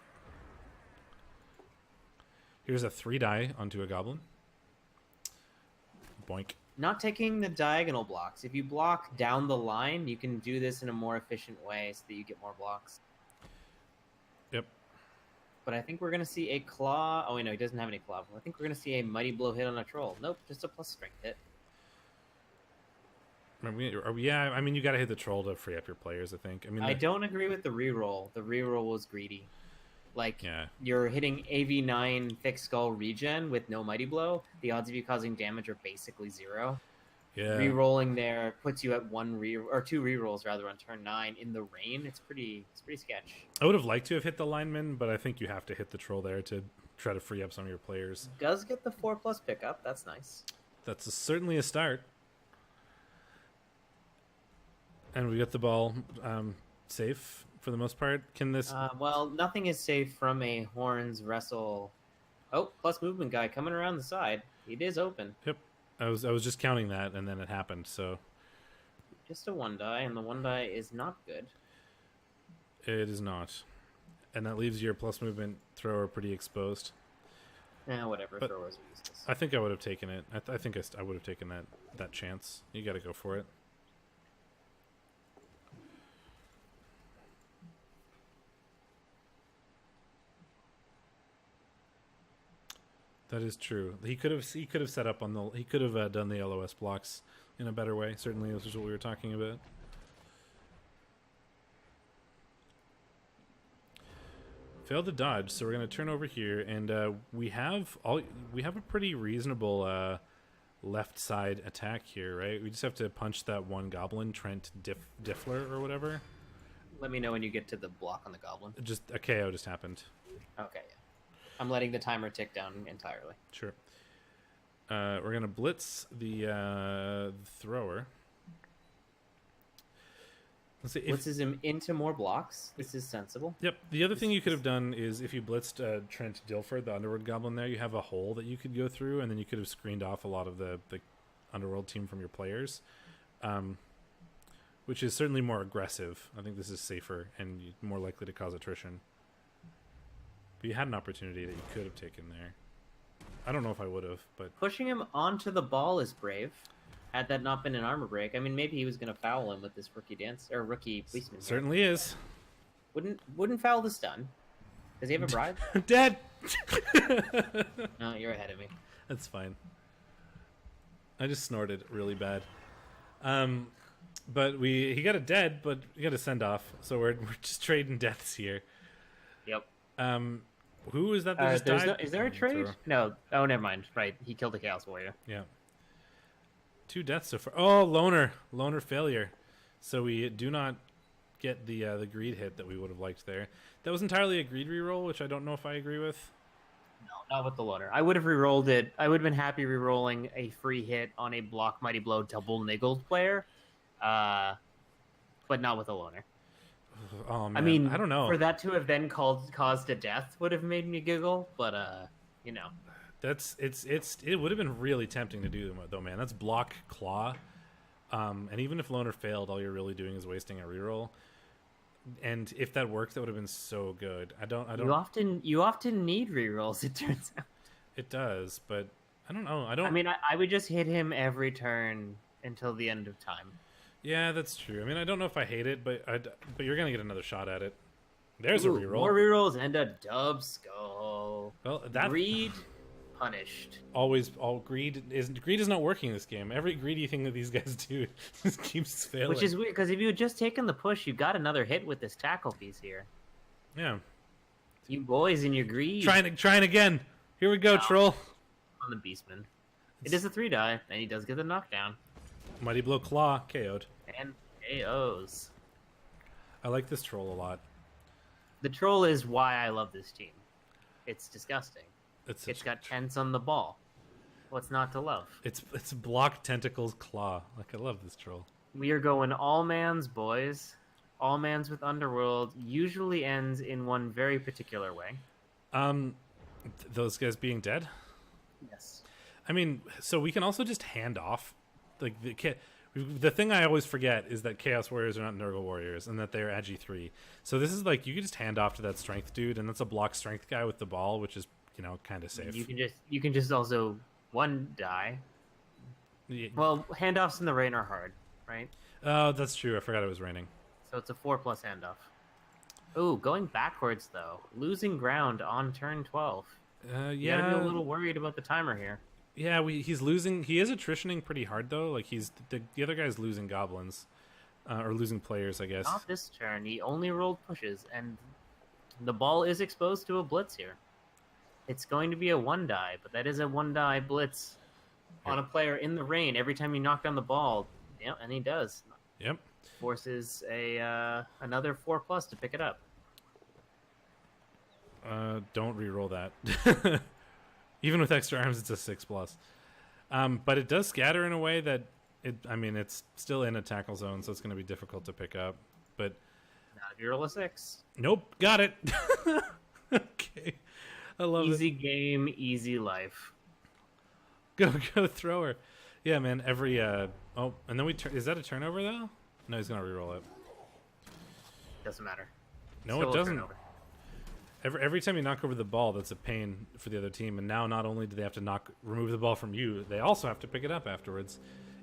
Here's a 3 die onto a goblin. Boink. Not taking the diagonal blocks. If you block down the line, you can do this in a more efficient way so that you get more blocks. Yep. But I think we're going to see a claw. Oh, wait, no, he doesn't have any claw. I think we're going to see a mighty blow hit on a troll. Nope, just a plus strength hit. Yeah, I mean, you got to hit the troll to free up your players, I think. I don't agree with the reroll. The reroll was greedy. Like, you're hitting AV9 Thick Skull regen with no Mighty Blow. The odds of you causing damage are basically 0. Yeah. Rerolling there puts you at 2 rerolls rather on turn 9 in the rain. It's pretty sketch. I would have liked to have hit the lineman, but I think you have to hit the troll there to try to free up some of your players. Does get the 4+ pickup. That's nice. That's certainly a start. And we got the ball safe for the most part. Can this... well, nothing is safe from a Horns wrestle. Oh, plus movement guy coming around the side. It is open. Yep. I was just counting that, and then it happened, so... Just a 1 die, and the 1 die is not good. It is not. And that leaves your plus movement thrower pretty exposed. Whatever. But throwers are useless. I think I would have taken it. I think I would have taken that chance. You got to go for it. That is true. He could have set up on the. He could have done the LOS blocks in a better way. Certainly, this is what we were talking about. Failed to dodge, so we're going to turn over here, and we have a pretty reasonable left side attack here, right? We just have to punch that one goblin, Trent Diffler or whatever. Let me know when you get to the block on the goblin. Just a KO just happened. Okay. I'm letting the timer tick down entirely. Sure. We're gonna blitz the thrower. Let's see. Blitzes him into more blocks. This is sensible. Yep. The other thing you could have done is if you blitzed Trent Dilford, the Underworld Goblin there, you have a hole that you could go through, and then you could have screened off a lot of the Underworld team from your players, which is certainly more aggressive. I think this is safer and more likely to cause attrition. But you had an opportunity that you could have taken there. I don't know if I would have, but... Pushing him onto the ball is brave. Had that not been an armor break, I mean, maybe he was going to foul him with this rookie policeman. Certainly is. Wouldn't foul the stun. Does he have a bribe? Dead! No, you're ahead of me. That's fine. I just snorted really bad. But he got a dead, but we got a send off, so we're just trading deaths here. Yep. Who is that just died? Is there a trade? No. Oh, never mind. Right, he killed the Chaos Warrior. Yeah. 2 deaths so far. Oh, loner failure. So we do not get the greed hit that we would have liked there. That was entirely a greed reroll, which I don't know if I agree with. No, not with the loner. I would have rerolled it. I would have been happy rerolling a free hit on a block Mighty Blow double niggled player, but not with a loner. Oh man, I mean, I don't know. For that to have then caused a death would have made me giggle, but you know. It would have been really tempting to do though, man. That's block claw, and even if loner failed, all you're really doing is wasting a reroll. And if that worked, that would have been so good. I don't. You often need rerolls. It turns out. It does, but I don't know. I mean, I would just hit him every turn until the end of time. Yeah, that's true. I mean, I don't know if I hate it, but you're gonna get another shot at it. There's a reroll. More rerolls and a dub skull. Well, that greed. Punished. All greed is not working this game. Every greedy thing that these guys do just keeps failing. Which is weird because if you had just taken the push, you got another hit with this tackle piece here. Yeah. You boys and your greed. Trying again. Here we go, troll. On the Beastman. It is a 3-die, and he does get the knockdown. Mighty Blow Claw KO'd. And KOs. I like this troll a lot. The troll is why I love this team. It's disgusting. It's got tents on the ball. What's not to love? It's block tentacles claw. Like, I love this troll. We are going all mans, boys. All mans with Underworld usually ends in one very particular way. Those guys being dead? Yes. I mean, so we can also just hand off. Like, the thing I always forget is that Chaos Warriors are not Nurgle Warriors and that they're Agi 3. So this is like, you can just hand off to that strength dude, and that's a block strength guy with the ball, which is, kind of safe. You can just also 1-die. Yeah. Well, handoffs in the rain are hard, right? Oh, that's true. I forgot it was raining. So it's a 4+ handoff. Ooh, going backwards though, losing ground on turn 12. Yeah, you gotta be a little worried about the timer here. Yeah, he's losing. He is attritioning pretty hard though. Like the other guy's losing goblins, or losing players, I guess. Not this turn. He only rolled pushes, and the ball is exposed to a blitz here. It's going to be a 1-die, but that is a 1-die blitz on a player in the rain. Every time you knock down the ball, yeah, and he does. Yep. Forces another 4+ to pick it up. Don't re-roll that. Even with extra arms, it's a 6+. But it does scatter in a way that it's still in a tackle zone, so it's going to be difficult to pick up. But not if you roll a 6. Nope, got it. Okay. I love easy game, easy life. Go thrower. Yeah, man. Every and then is that a turnover though? No, he's gonna reroll it. Doesn't matter. No, it doesn't. Every time you knock over the ball, that's a pain for the other team. And now, not only do they have to remove the ball from you, they also have to pick it up afterwards,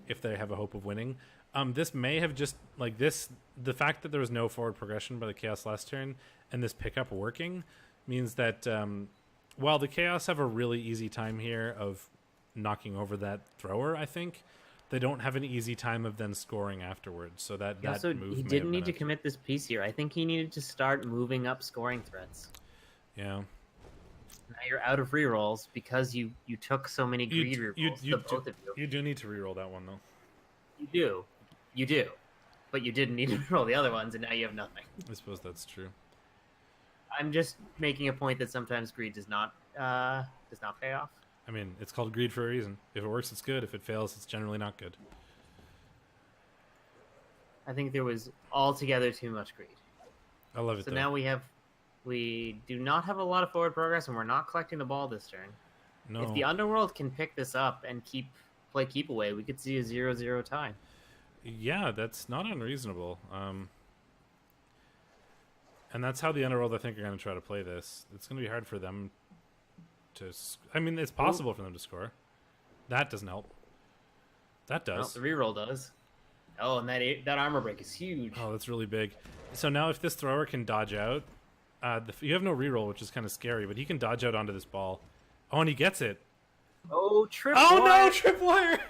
if they have a hope of winning. This may have just the fact that there was no forward progression by the Chaos last turn, and this pickup working, means that while the Chaos have a really easy time here of knocking over that thrower, I think they don't have an easy time of then scoring afterwards. So that move he didn't need to commit this piece here. I think he needed to start moving up scoring threats. Yeah. Now you're out of rerolls because you took so many greed rerolls. Both of you. You do need to reroll that one though. You do, but you didn't need to roll the other ones, and now you have nothing. I suppose that's true. I'm just making a point that sometimes greed does not pay off. I mean, it's called greed for a reason. If it works, it's good. If it fails, it's generally not good. I think there was altogether too much greed. I love it. So though. now we do not have a lot of forward progress, and we're not collecting the ball this turn. No. If the Underworld can pick this up and play keep away, we could see a 0-0 tie. Yeah, that's not unreasonable. And that's how the Underworld, I think, are going to try to play this. It's going to be hard for them to... I mean, it's possible for them to score. That doesn't help. That does. No, the reroll does. Oh, and that armor break is huge. Oh, that's really big. So now if this thrower can dodge out... you have no reroll, which is kind of scary, but he can dodge out onto this ball. Oh, and he gets it. Oh, tripwire! Oh, no, tripwire!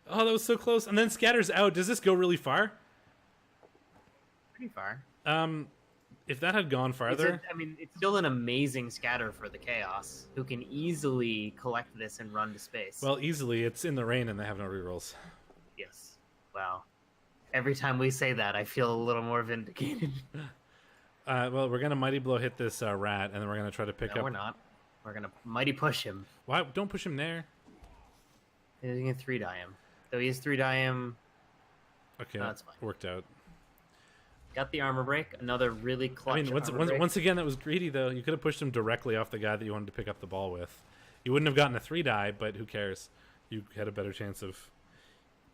Oh, that was so close. And then scatters out. Does this go really far? Pretty far. If that had gone farther... It's still an amazing scatter for the Chaos, who can easily collect this and run to space. Well, easily. It's in the rain and they have no rerolls. Yes. Wow. Every time we say that, I feel a little more vindicated. Well, we're going to Mighty Blow hit this rat, and then we're going to try to pick up... No, we're not. We're going to Mighty Push him. Why? Don't push him there. He's going to 3-die him. Though he's 3-die him... Okay, that's fine. Worked out. Got the armor break. Another really clutch once again, that was greedy, though. You could have pushed him directly off the guy that you wanted to pick up the ball with. You wouldn't have gotten a 3-die, but who cares? You had a better chance of...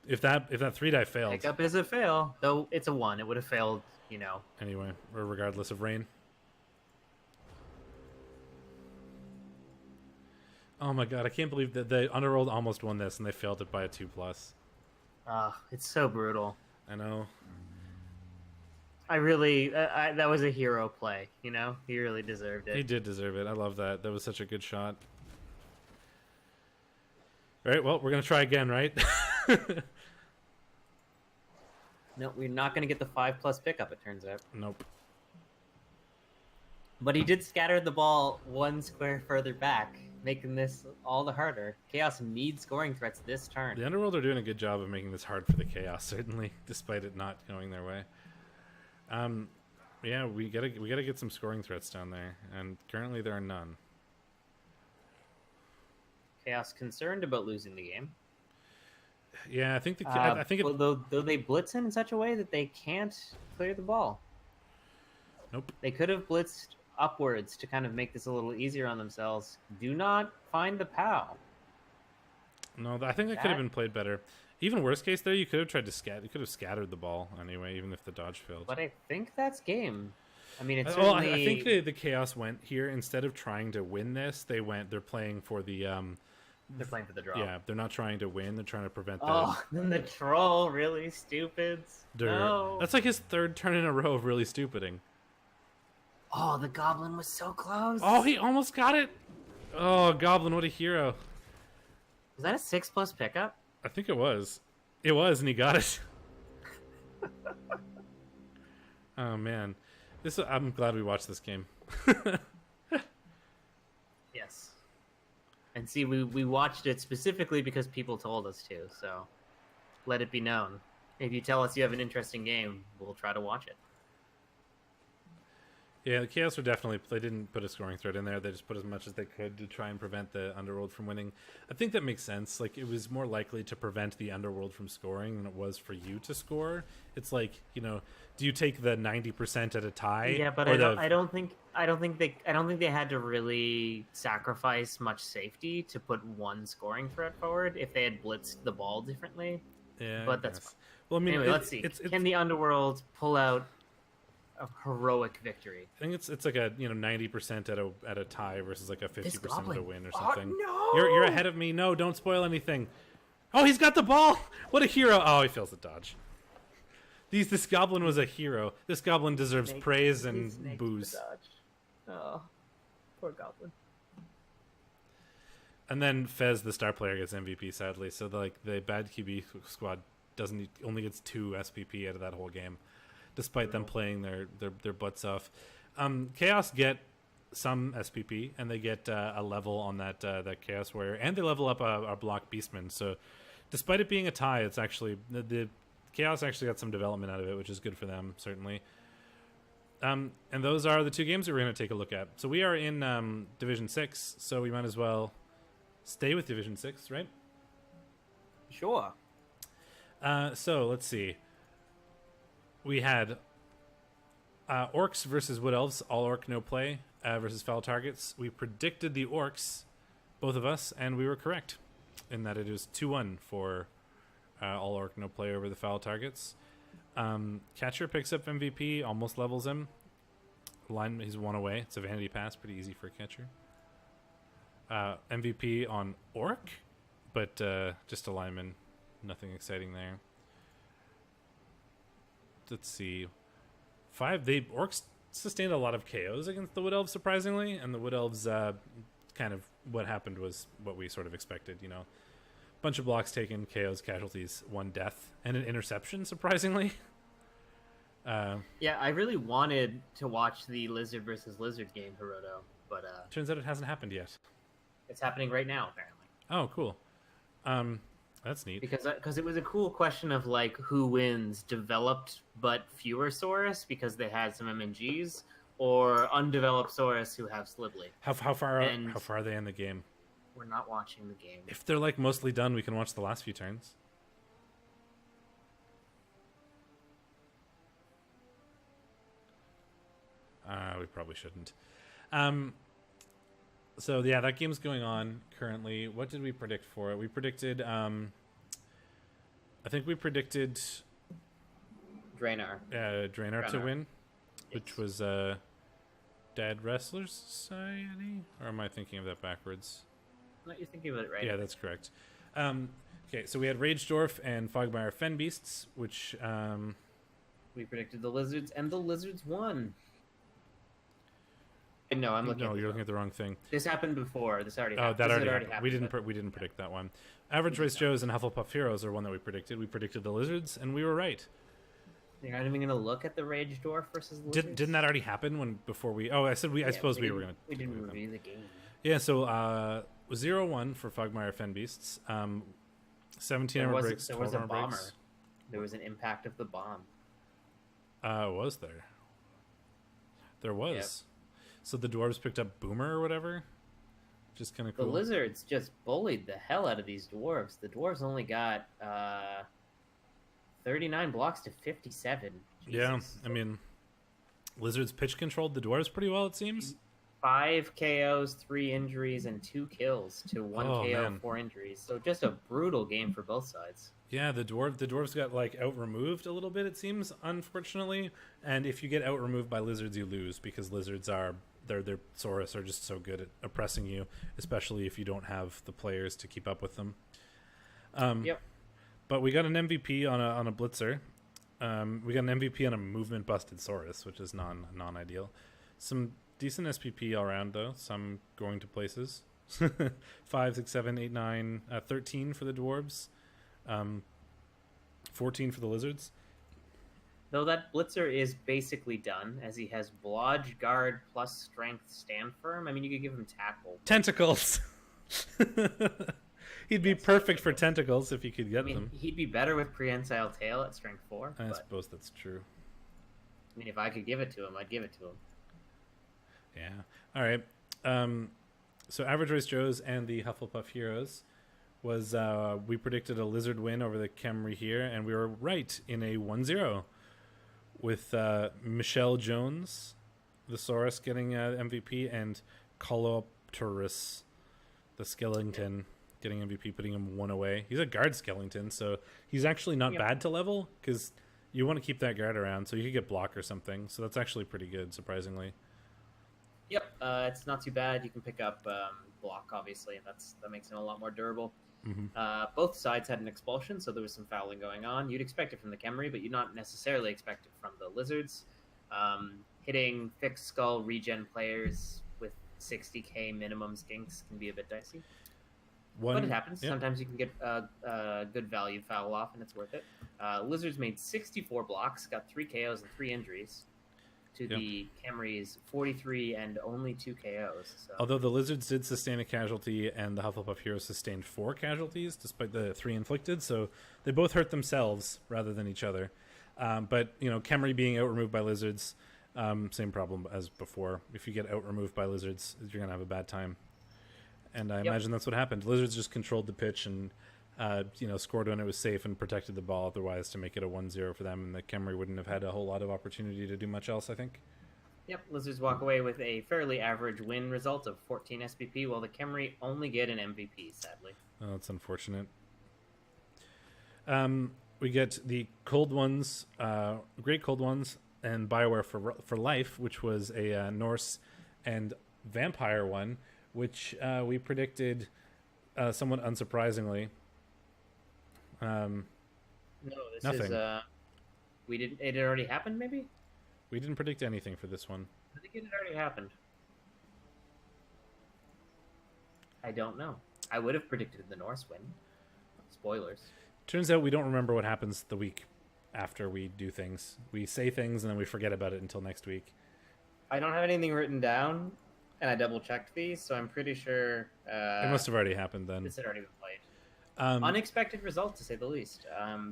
If that 3-die failed... Pick up is a fail. Though it's a 1. It would have failed, Anyway, or regardless of rain. Oh my god, I can't believe that the Underworld almost won this, and they failed it by a 2+. It's so brutal. I know. I really... that was a hero play, He really deserved it. He did deserve it. I love that. That was such a good shot. All right, well, we're going to try again, right? No, we're not going to get the 5+ pickup, it turns out. Nope. But he did scatter the ball 1 square further back, making this all the harder. Chaos needs scoring threats this turn. The Underworld are doing a good job of making this hard for the Chaos, certainly, despite it not going their way. Yeah, we gotta get some scoring threats down there, and currently there are none. Chaos concerned about losing the game. Yeah, I think though they blitz in such a way that they can't clear the ball. Nope. They could have blitzed upwards to kind of make this a little easier on themselves. Do not find the POW. No, I think that could have been played better. Even worst case there, you could have tried to you could have scattered the ball anyway, even if the dodge failed. But I think that's game. I mean, it's well, certainly... I think the Chaos went here, instead of trying to win this, they're playing for the... They're playing for the draw. Yeah, they're not trying to win. They're trying to prevent that. Oh, then the troll, really stupids. No. That's like his 3rd turn in a row of really stupiding. Oh, the Goblin was so close. Oh, he almost got it. Oh, Goblin, what a hero. Was that a 6+ pickup? I think it was. It was, and he got it. Oh, man. I'm glad we watched this game. Yes. And see, we watched it specifically because people told us to, so let it be known. If you tell us you have an interesting game, we'll try to watch it. Yeah, the Chaos were definitely... They didn't put a scoring threat in there. They just put as much as they could to try and prevent the Underworld from winning. I think that makes sense. Like, it was more likely to prevent the Underworld from scoring than it was for you to score. It's like, do you take the 90% at a tie? Yeah, but I don't think they had to really sacrifice much safety to put 1 scoring threat forward if they had blitzed the ball differently. Yeah, but that's fine. Well, I mean, anyway, let's see. Can the Underworld pull out a heroic victory? I think it's like a 90% at a tie versus like a 50% of the win or something. Oh, no! You're ahead of me. No, don't spoil anything. Oh, he's got the ball. What a hero! Oh, he fails the dodge. This Goblin was a hero. This Goblin deserves praise and booze. Oh, poor Goblin. And then Fez, the star player, gets MVP. Sadly, so the bad QB squad only gets 2 SPP out of that whole game, despite them playing their butts off. Chaos get some SPP, and they get a level on that Chaos Warrior, and they level up a block Beastman. So, despite it being a tie, it's actually the Chaos actually got some development out of it, which is good for them, certainly. And those are the two games that we're going to take a look at. So we are in Division 6, so we might as well stay with Division 6, right? Sure. So let's see. We had Orcs versus Wood Elves, all Orc, no play, versus Foul Targets. We predicted the Orcs, both of us, and we were correct in that it is 2-1 for all Orc, no play over the Foul Targets. Catcher picks up MVP, almost levels him. Line, he's one away. It's a vanity pass, pretty easy for a catcher. MVP on Orc, but just a lineman. Nothing exciting there. Let's see. Orcs sustained a lot of KOs against the Wood Elves, surprisingly, and the Wood Elves kind of what happened was what we sort of expected, you know. Bunch of blocks taken, KOs, casualties, 1 death, and an interception, surprisingly. Yeah, I really wanted to watch the Lizard versus Lizard game, Hiroto, but turns out it hasn't happened yet. it's happening right now, apparently. Oh, cool. That's neat. Because it was a cool question of like who wins, developed but fewer Saurus because they had some MNGs, or undeveloped Saurus who have Slibly. How far are they in the game? We're not watching the game. If they're like mostly done, we can watch the last few turns. We probably shouldn't. So yeah, that game's going on currently. What did we predict for it? We predicted. I think we predicted Draenor to win, yes. which was Dead Wrestlers Society, or am I thinking of that backwards? No, you're thinking of it right. Yeah, that's correct. Okay, so we had Rage Dwarf and Fogmire Fen Beasts, which we predicted the Lizards, and the Lizards won. No, I'm looking. No, you're looking at the wrong thing. This happened before. This already. Oh, happened. that already happened. happened. We didn't predict that one. Average Race Joes and Hufflepuff Heroes are one that we predicted. We predicted the Lizards, and we were right. You're not even going to look at the Rage Dwarf versus Lizards? Didn't that already happen before we? Oh, I said we. I suppose we were going to. We didn't review the game. Yeah. So 0-1 for Fogmire Fen Beasts. 17 armor breaks. There was a bomber. Breaks. There was an impact of the bomb. Was there? There was. Yep. So the Dwarves picked up Boomer or whatever? Just kind of cool. The Lizards just bullied the hell out of these Dwarves. The Dwarves only got 39 blocks to 57. Jesus. Yeah, I mean, Lizards pitch controlled the Dwarves pretty well, it seems. 5 KOs, 3 injuries, and 2 kills to 1 KO, man. 4 injuries. So just a brutal game for both sides. Yeah, the Dwarves got like out removed a little bit, it seems, unfortunately. And if you get out removed by Lizards, you lose, because Lizards are their Saurus are just so good at oppressing you, especially if you don't have the players to keep up with them. Yep. But we got an MVP on a Blitzer. We got an MVP on a movement busted Saurus, which is non-ideal. Some decent SPP all around though. Some going to places. 5, 6, 7, 8, 9, 13 for the Dwarves. 14 for the Lizards. Though that Blitzer is basically done, as he has Blodge, Guard, plus Strength, Stand Firm. I mean, you could give him Tackle. Tentacles! He'd be perfect for Tentacles if you could get them. He'd be better with Prehensile Tail at Strength 4. I suppose that's true. I mean, if I could give it to him, I'd give it to him. Yeah. All right. So Average Race Joes and the Hufflepuff Heroes was we predicted a Lizard win over the Khemri here, and we were right in a 1-0 with Michelle Jones, the Saurus, getting MVP, and Colopterus, the Skeleton, getting MVP, putting him 1 away. He's a guard skeleton, so he's actually not bad to level, because you want to keep that guard around, so you could get block or something. So that's actually pretty good, surprisingly. Yep, it's not too bad. You can pick up block, obviously, and that makes him a lot more durable. Mm-hmm. Both sides had an expulsion, so there was some fouling going on. You'd expect it from the Khemri, but you'd not necessarily expect it from the Lizards. Hitting fixed skull regen players with 60k minimum skinks can be a bit dicey. But it happens. Yep. Sometimes you can get a good value foul off, and it's worth it. Lizards made 64 blocks, got 3 KOs and 3 injuries. To the Khemri's 43 and only 2 KOs. So. Although the Lizards did sustain a casualty and the Hufflepuff Heroes sustained 4 casualties despite the 3 inflicted, so they both hurt themselves rather than each other. But, Khemri being out-removed by Lizards, Same problem as before. If you get out removed by lizards, you're gonna have a bad time. And I imagine that's what happened. Lizards just controlled the pitch and scored when it was safe and protected the ball otherwise to make it a 1-0 for them. And the Khemri wouldn't have had a whole lot of opportunity to do much else, I think. Yep, Lizards walk away with a fairly average win result of 14 SPP, while the Khemri only get an MVP, sadly. Oh, that's unfortunate. We get the Cold Ones, Great Cold Ones, and Bioware for Life, which was a Norse and Vampire one, which we predicted somewhat unsurprisingly. No, this nothing. is we didn't. It had already happened, maybe. We didn't predict anything for this one. I think it had already happened. I don't know. I would have predicted the Norse win. Spoilers. Turns out we don't remember what happens the week after we do things. We say things and then we forget about it until next week. I don't have anything written down, and I double-checked these, so I'm pretty sure... it must have already happened then. This had already been played. Unexpected result, to say the least.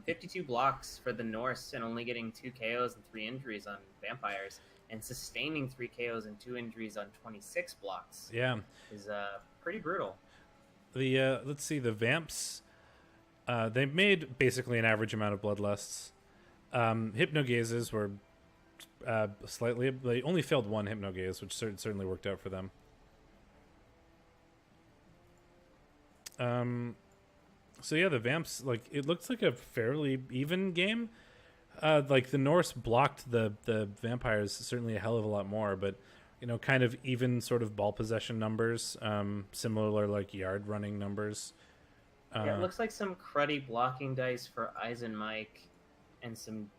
52 blocks for the Norse and only getting 2 KOs and 3 injuries on Vampires, and sustaining 3 KOs and 2 injuries on 26 blocks. Yeah. Is pretty brutal. The let's see, the Vamps, they made basically an average amount of bloodlusts. Hypnogazes were slightly... They only failed 1 Hypnogaze, which certainly worked out for them. So yeah, the Vamps, like, it looks like a fairly even game. Like, the Norse blocked the Vampires certainly a hell of a lot more, but, kind of even sort of ball possession numbers, similar, like, yard running numbers. Yeah, it looks like some cruddy blocking dice for Eyes and Mike, and some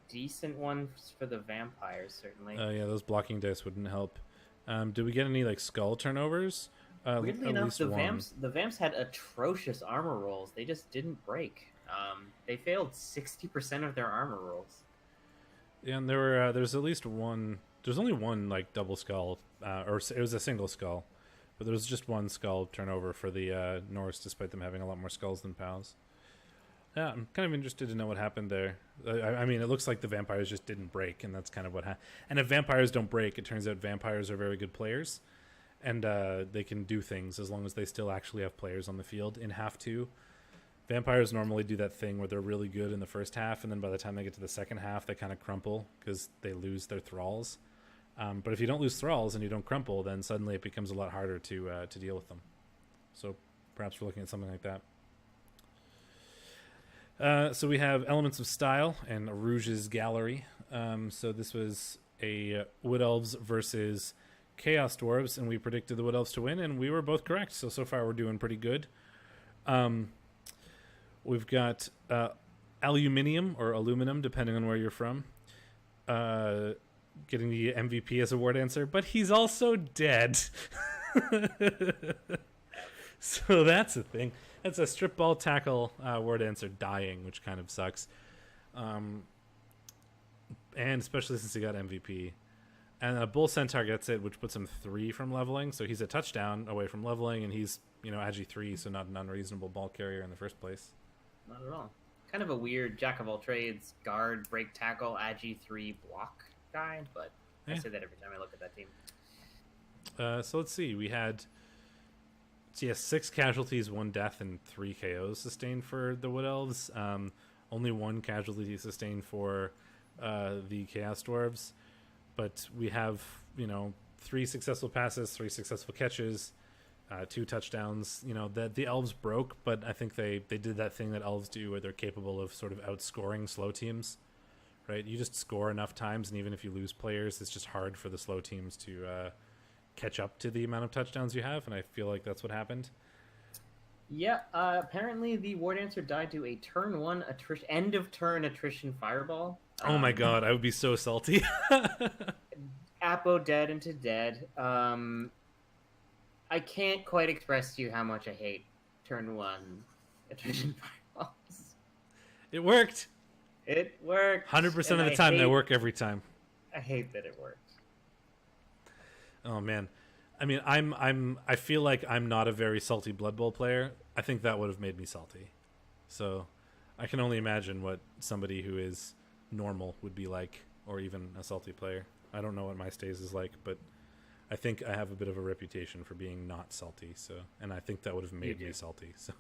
decent ones for the Vampires, certainly. Yeah, those blocking dice wouldn't help. Did we get any, like, skull turnovers? Weirdly enough, the Vamps had atrocious armor rolls. They just didn't break. They failed 60% of their armor rolls. Yeah, and there's at least one. There's only one like double skull, or it was a single skull, but there was just one skull turnover for the Norse, despite them having a lot more skulls than POWs. Yeah, I'm kind of interested to know what happened there. I mean, it looks like the Vampires just didn't break, and that's kind of what happened. And if Vampires don't break, it turns out Vampires are very good players. And they can do things as long as they still actually have players on the field. In half 2, Vampires normally do that thing where they're really good in the first half, and then by the time they get to the second half, they kind of crumple because they lose their thralls. But if you don't lose thralls and you don't crumple, then suddenly it becomes a lot harder to deal with them. So perhaps we're looking at something like that. So we have Elements of Style and Rouge's Gallery. So this was a Wood Elves versus Chaos Dwarves, and we predicted the Wood Elves to win, and we were both correct. So far we're doing pretty good. We've got Aluminium or Aluminum, depending on where you're from, getting the MVP as a word answer, but he's also dead. So that's a thing. That's a strip ball tackle word answer, dying, which kind of sucks. And especially since he got MVP. And a Bull Centaur gets it, which puts him 3 from leveling. So he's a touchdown away from leveling, and he's, Agi 3, so not an unreasonable ball carrier in the first place. Not at all. Kind of a weird jack of all trades, guard, break, tackle, Agi 3 block guy, but I say that every time I look at that team. So let's see. We had 6 casualties, 1 death, and 3 KOs sustained for the Wood Elves. Only 1 casualty sustained for the Chaos Dwarves. But we have, 3 successful passes, 3 successful catches, 2 touchdowns. The Elves broke, but I think they did that thing that Elves do where they're capable of sort of outscoring slow teams, right? You just score enough times, and even if you lose players, it's just hard for the slow teams to catch up to the amount of touchdowns you have, and I feel like that's what happened. Yeah, apparently the ward answer died to a turn 1 end of turn attrition fireball. Oh my god, I would be so salty. Apo dead into dead. I can't quite express to you how much I hate turn 1 attrition fireballs. It worked. It worked. 100% of the time, they work every time. I hate that it worked. Oh man, I mean, I feel like I'm not a very salty Blood Bowl player. I think that would have made me salty. So, I can only imagine what somebody who is normal would be like, or even a salty player. I don't know what my stays is like, but I think I have a bit of a reputation for being not salty. So, and I think that would have made me salty. So,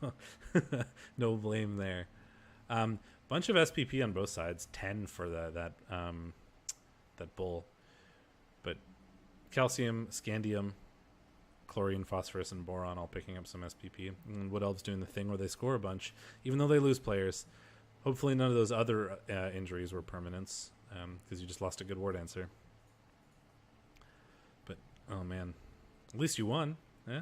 no blame there. Bunch of SPP on both sides. 10 for that bull, but calcium, scandium, chlorine, phosphorus, and boron all picking up some SPP. And Wood Elves doing the thing where they score a bunch, even though they lose players. Hopefully none of those other injuries were permanents, because you just lost a good war dancer. But, oh man, at least you won. Yeah.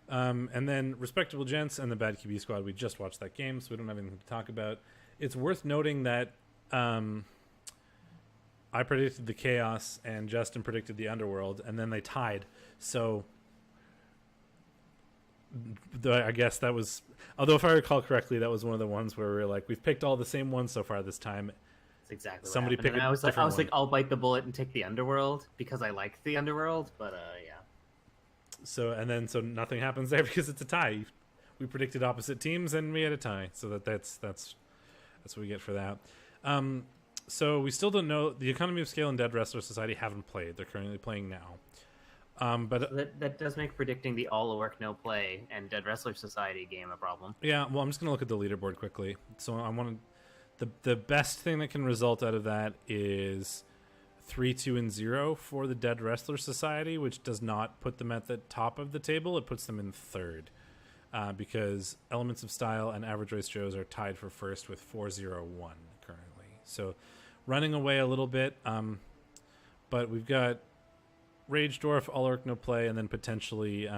And then Respectable Gents and the Bad QB Squad, we just watched that game, so we don't have anything to talk about. It's worth noting that I predicted the Chaos and Justin predicted the Underworld, and then they tied. So I guess that was, although if I recall correctly, that was one of the ones where we were like, we've picked all the same ones so far this time. That's exactly Somebody what happened. pick I was like, one. I'll bite the bullet and take the Underworld because I like the Underworld, but yeah. So nothing happens there because it's a tie. We predicted opposite teams and we had a tie. So that's what we get for that. So we still don't know. The Economy of Scale and Dead Wrestler Society haven't played. They're currently playing now. But so that does make predicting the all work no play and Dead Wrestler Society game a problem. Yeah, well, I'm just gonna look at the leaderboard quickly. So I want the best thing that can result out of that is 3-2-0 for the Dead Wrestler Society, which does not put them at the top of the table. It puts them in third, because Elements of Style and Average Race Joes are tied for first with 4-0-1 currently. So running away a little bit, but we've got Rage Dwarf, All Orc No Play, and then potentially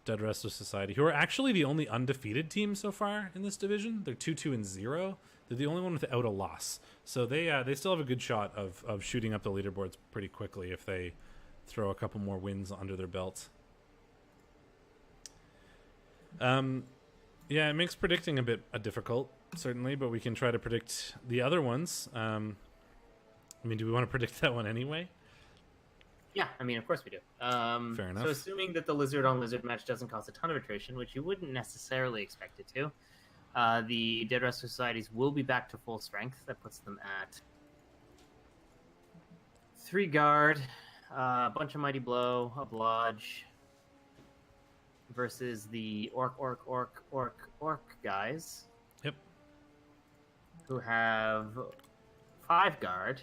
Dead Wrestler Society, who are actually the only undefeated team so far in this division. They're 2-2-0. They're the only one without a loss. So they still have a good shot of shooting up the leaderboards pretty quickly if they throw a couple more wins under their belt. Yeah, it makes predicting a bit difficult, certainly, but we can try to predict the other ones. I mean, do we want to predict that one anyway? Yeah, I mean, of course we do. Fair enough. So assuming that the lizard on lizard match doesn't cause a ton of attrition, which you wouldn't necessarily expect it to, the Dead Wrestler Societies will be back to full strength. That puts them at 3 guard, a bunch of Mighty Blow, a Blodge, versus the Orc guys. Yep. Who have 5 guard,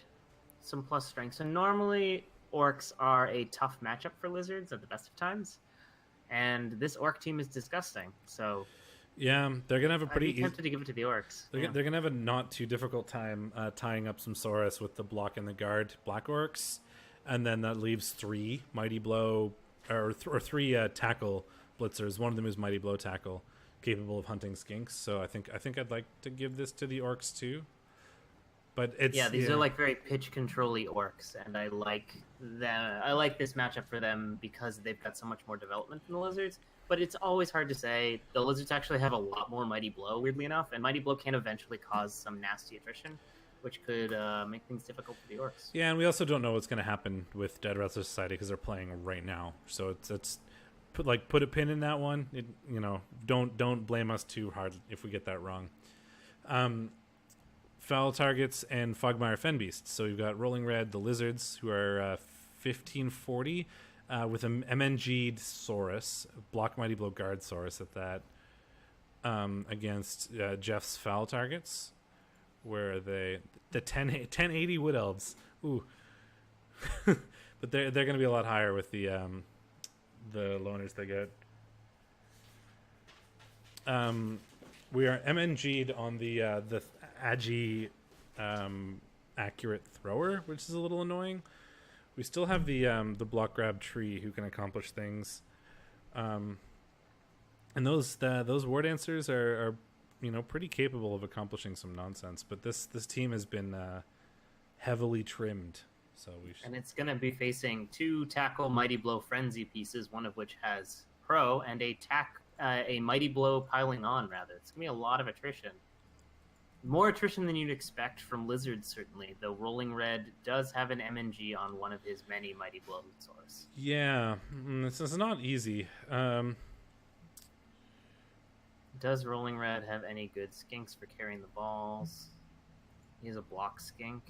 some plus strength. So normally Orcs are a tough matchup for lizards at the best of times, and this Orc team is disgusting. So yeah, they're gonna have a pretty. I'd be tempted to give it to the Orcs. They're gonna have a not too difficult time tying up some Saurus with the block and the guard Black Orcs, and then that leaves 3 Mighty Blow or 3 tackle blitzers. One of them is Mighty Blow tackle, capable of hunting skinks. So I think I'd like to give this to the Orcs too. But these are like very pitch control-y Orcs, and I like them. I like this matchup for them because they've got so much more development than the lizards. But it's always hard to say. The lizards actually have a lot more Mighty Blow, weirdly enough, and Mighty Blow can eventually cause some nasty attrition, which could make things difficult for the Orcs. Yeah, and we also don't know what's going to happen with Dead Wrestler Society because they're playing right now. So it's put a pin in that one. Don't blame us too hard if we get that wrong. Foul Targets and Fogmire Fenbeasts. So you've got Rolling Red, the Lizards, who are 1540 with an MNG'd Saurus, Block Mighty Blow Guard Saurus at that, against Jeff's Foul Targets, where the 1080 Wood Elves. Ooh. But they're going to be a lot higher with the loners they get. We are MNG'd on the Agi accurate thrower, which is a little annoying. We still have the block grab tree who can accomplish things, and those war dancers are pretty capable of accomplishing some nonsense. But this team has been heavily trimmed, so and it's gonna be facing 2 tackle Mighty Blow frenzy pieces, one of which has pro, and a Mighty Blow piling on. Rather, it's gonna be a lot of attrition. More attrition than you'd expect from lizards, certainly, though Rolling Red does have an MNG on one of his many Mighty Blow source. Yeah, this is not easy. Does Rolling Red have any good skinks for carrying the balls? He has a block skink.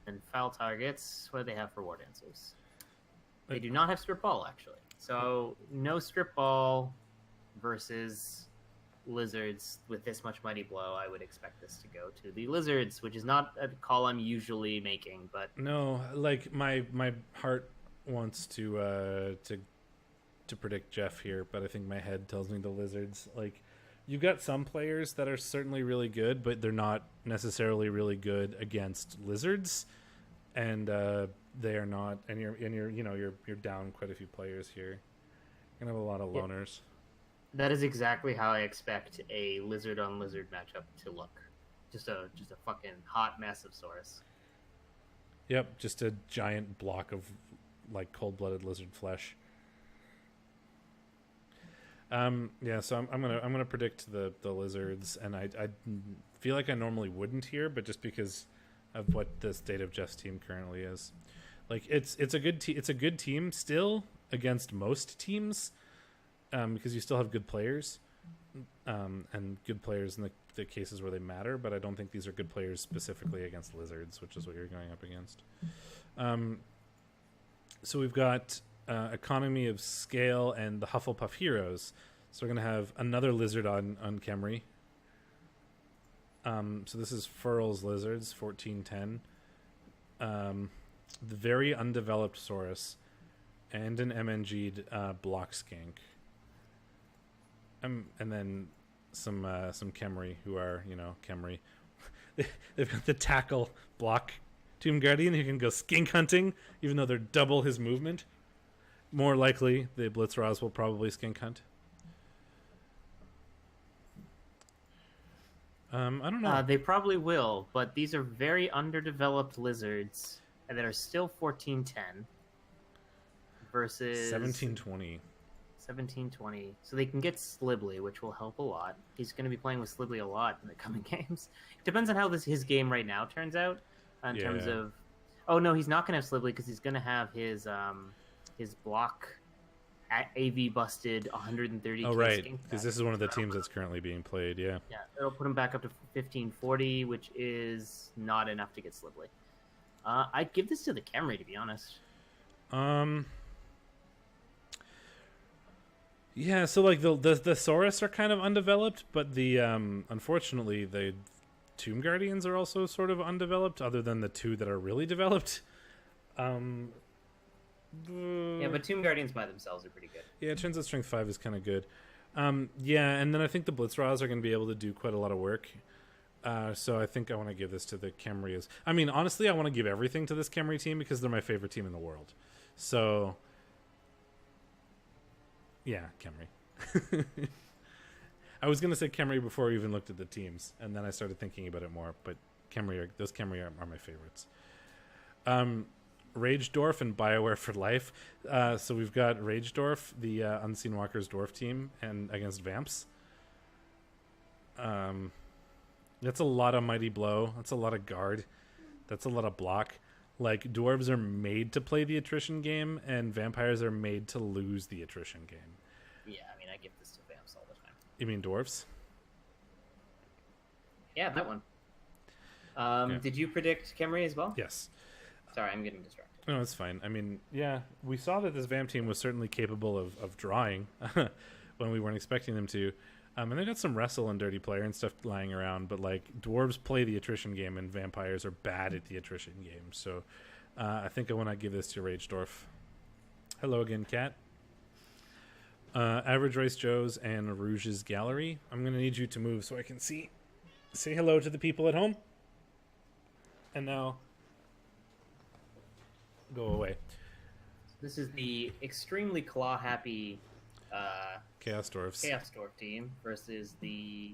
And foul targets, what do they have for war dancers? They do not have strip ball, actually. So no strip ball versus lizards with this much mighty blow. I would expect this to go to the lizards, which is not a call I'm usually making, but No, like my heart wants to predict Jeff here, but I think my head tells me the lizards. Like, you've got some players that are certainly really good, but they're not necessarily really good against lizards, and they are not. And you're down quite a few players here. You're gonna have a lot of loners. that is exactly how I expect a lizard on lizard matchup to look. Just a fucking hot mess of Saurus. Yep, just a giant block of like cold-blooded lizard flesh. Yeah, so I'm gonna predict the lizards, and I feel like I normally wouldn't here, but just because of what the state of Jeff's team currently is, like it's a good team still against most teams, because you still have good players, and good players in the cases where they matter. But I don't think these are good players specifically against lizards, which is what you're going up against. So we've got Economy of Scale and the Hufflepuff Heroes. So we're going to have another lizard on Khemri. So this is Furl's Lizards, 1410. The very undeveloped Saurus, and an MNG'd Block Skink. And then some Khemri, who are, Khemri. They've got the Tackle Block Tomb Guardian who can go skink hunting, even though they're double his movement. More likely, the Blitzraz will probably skink hunt. I don't know. They probably will, but these are very underdeveloped lizards that are still 1410 versus 1720. 1720. So they can get Slibbly, which will help a lot. He's going to be playing with Slibbly a lot in the coming games. It depends on how his game right now turns out in terms of. Oh no, he's not going to have Slibbly because he's going to have his block at AV busted 130. Oh right, because this is one of the teams that's currently being played. Yeah. Yeah, it'll put him back up to 1540, which is not enough to get Slibbly. I'd give this to the Khemri, to be honest. Yeah, so like the Saurus are kind of undeveloped, but the unfortunately the Tomb Guardians are also sort of undeveloped, other than the two that are really developed. Yeah, but Tomb Guardians by themselves are pretty good. Yeah, it turns out Strength 5 is kind of good. Yeah, and then I think the Blitzraz are going to be able to do quite a lot of work. So I think I want to give this to the Khemri. I mean, honestly, I want to give everything to this Khemri team because they're my favorite team in the world. So, yeah, Khemri. I was going to say Khemri before I even looked at the teams, and then I started thinking about it more. But those Khemri are my favorites. Ragedorf and BioWare for life. So we've got Ragedorf, the Unseen Walkers dwarf team, and against Vamps. That's a lot of mighty blow. That's a lot of guard. That's a lot of block. Like, dwarves are made to play the attrition game, and vampires are made to lose the attrition game. Yeah, I mean, I give this to Vamps all the time. You mean dwarves? Yeah, that one. Did you predict Khemri as well? Yes. Sorry, I'm getting distracted. No, it's fine. I mean, yeah, we saw that this Vamp team was certainly capable of drawing when we weren't expecting them to. And they got some wrestle and dirty player and stuff lying around, but like dwarves play the attrition game and vampires are bad at the attrition game. So I think I want to give this to Ragedorf. Hello again, Kat. Average Race Joe's and Rouge's Gallery. I'm going to need you to move so I can see. Say hello to the people at home. And now go away. This is the extremely claw-happy Chaos Dwarfs. Chaos Dwarf team versus the...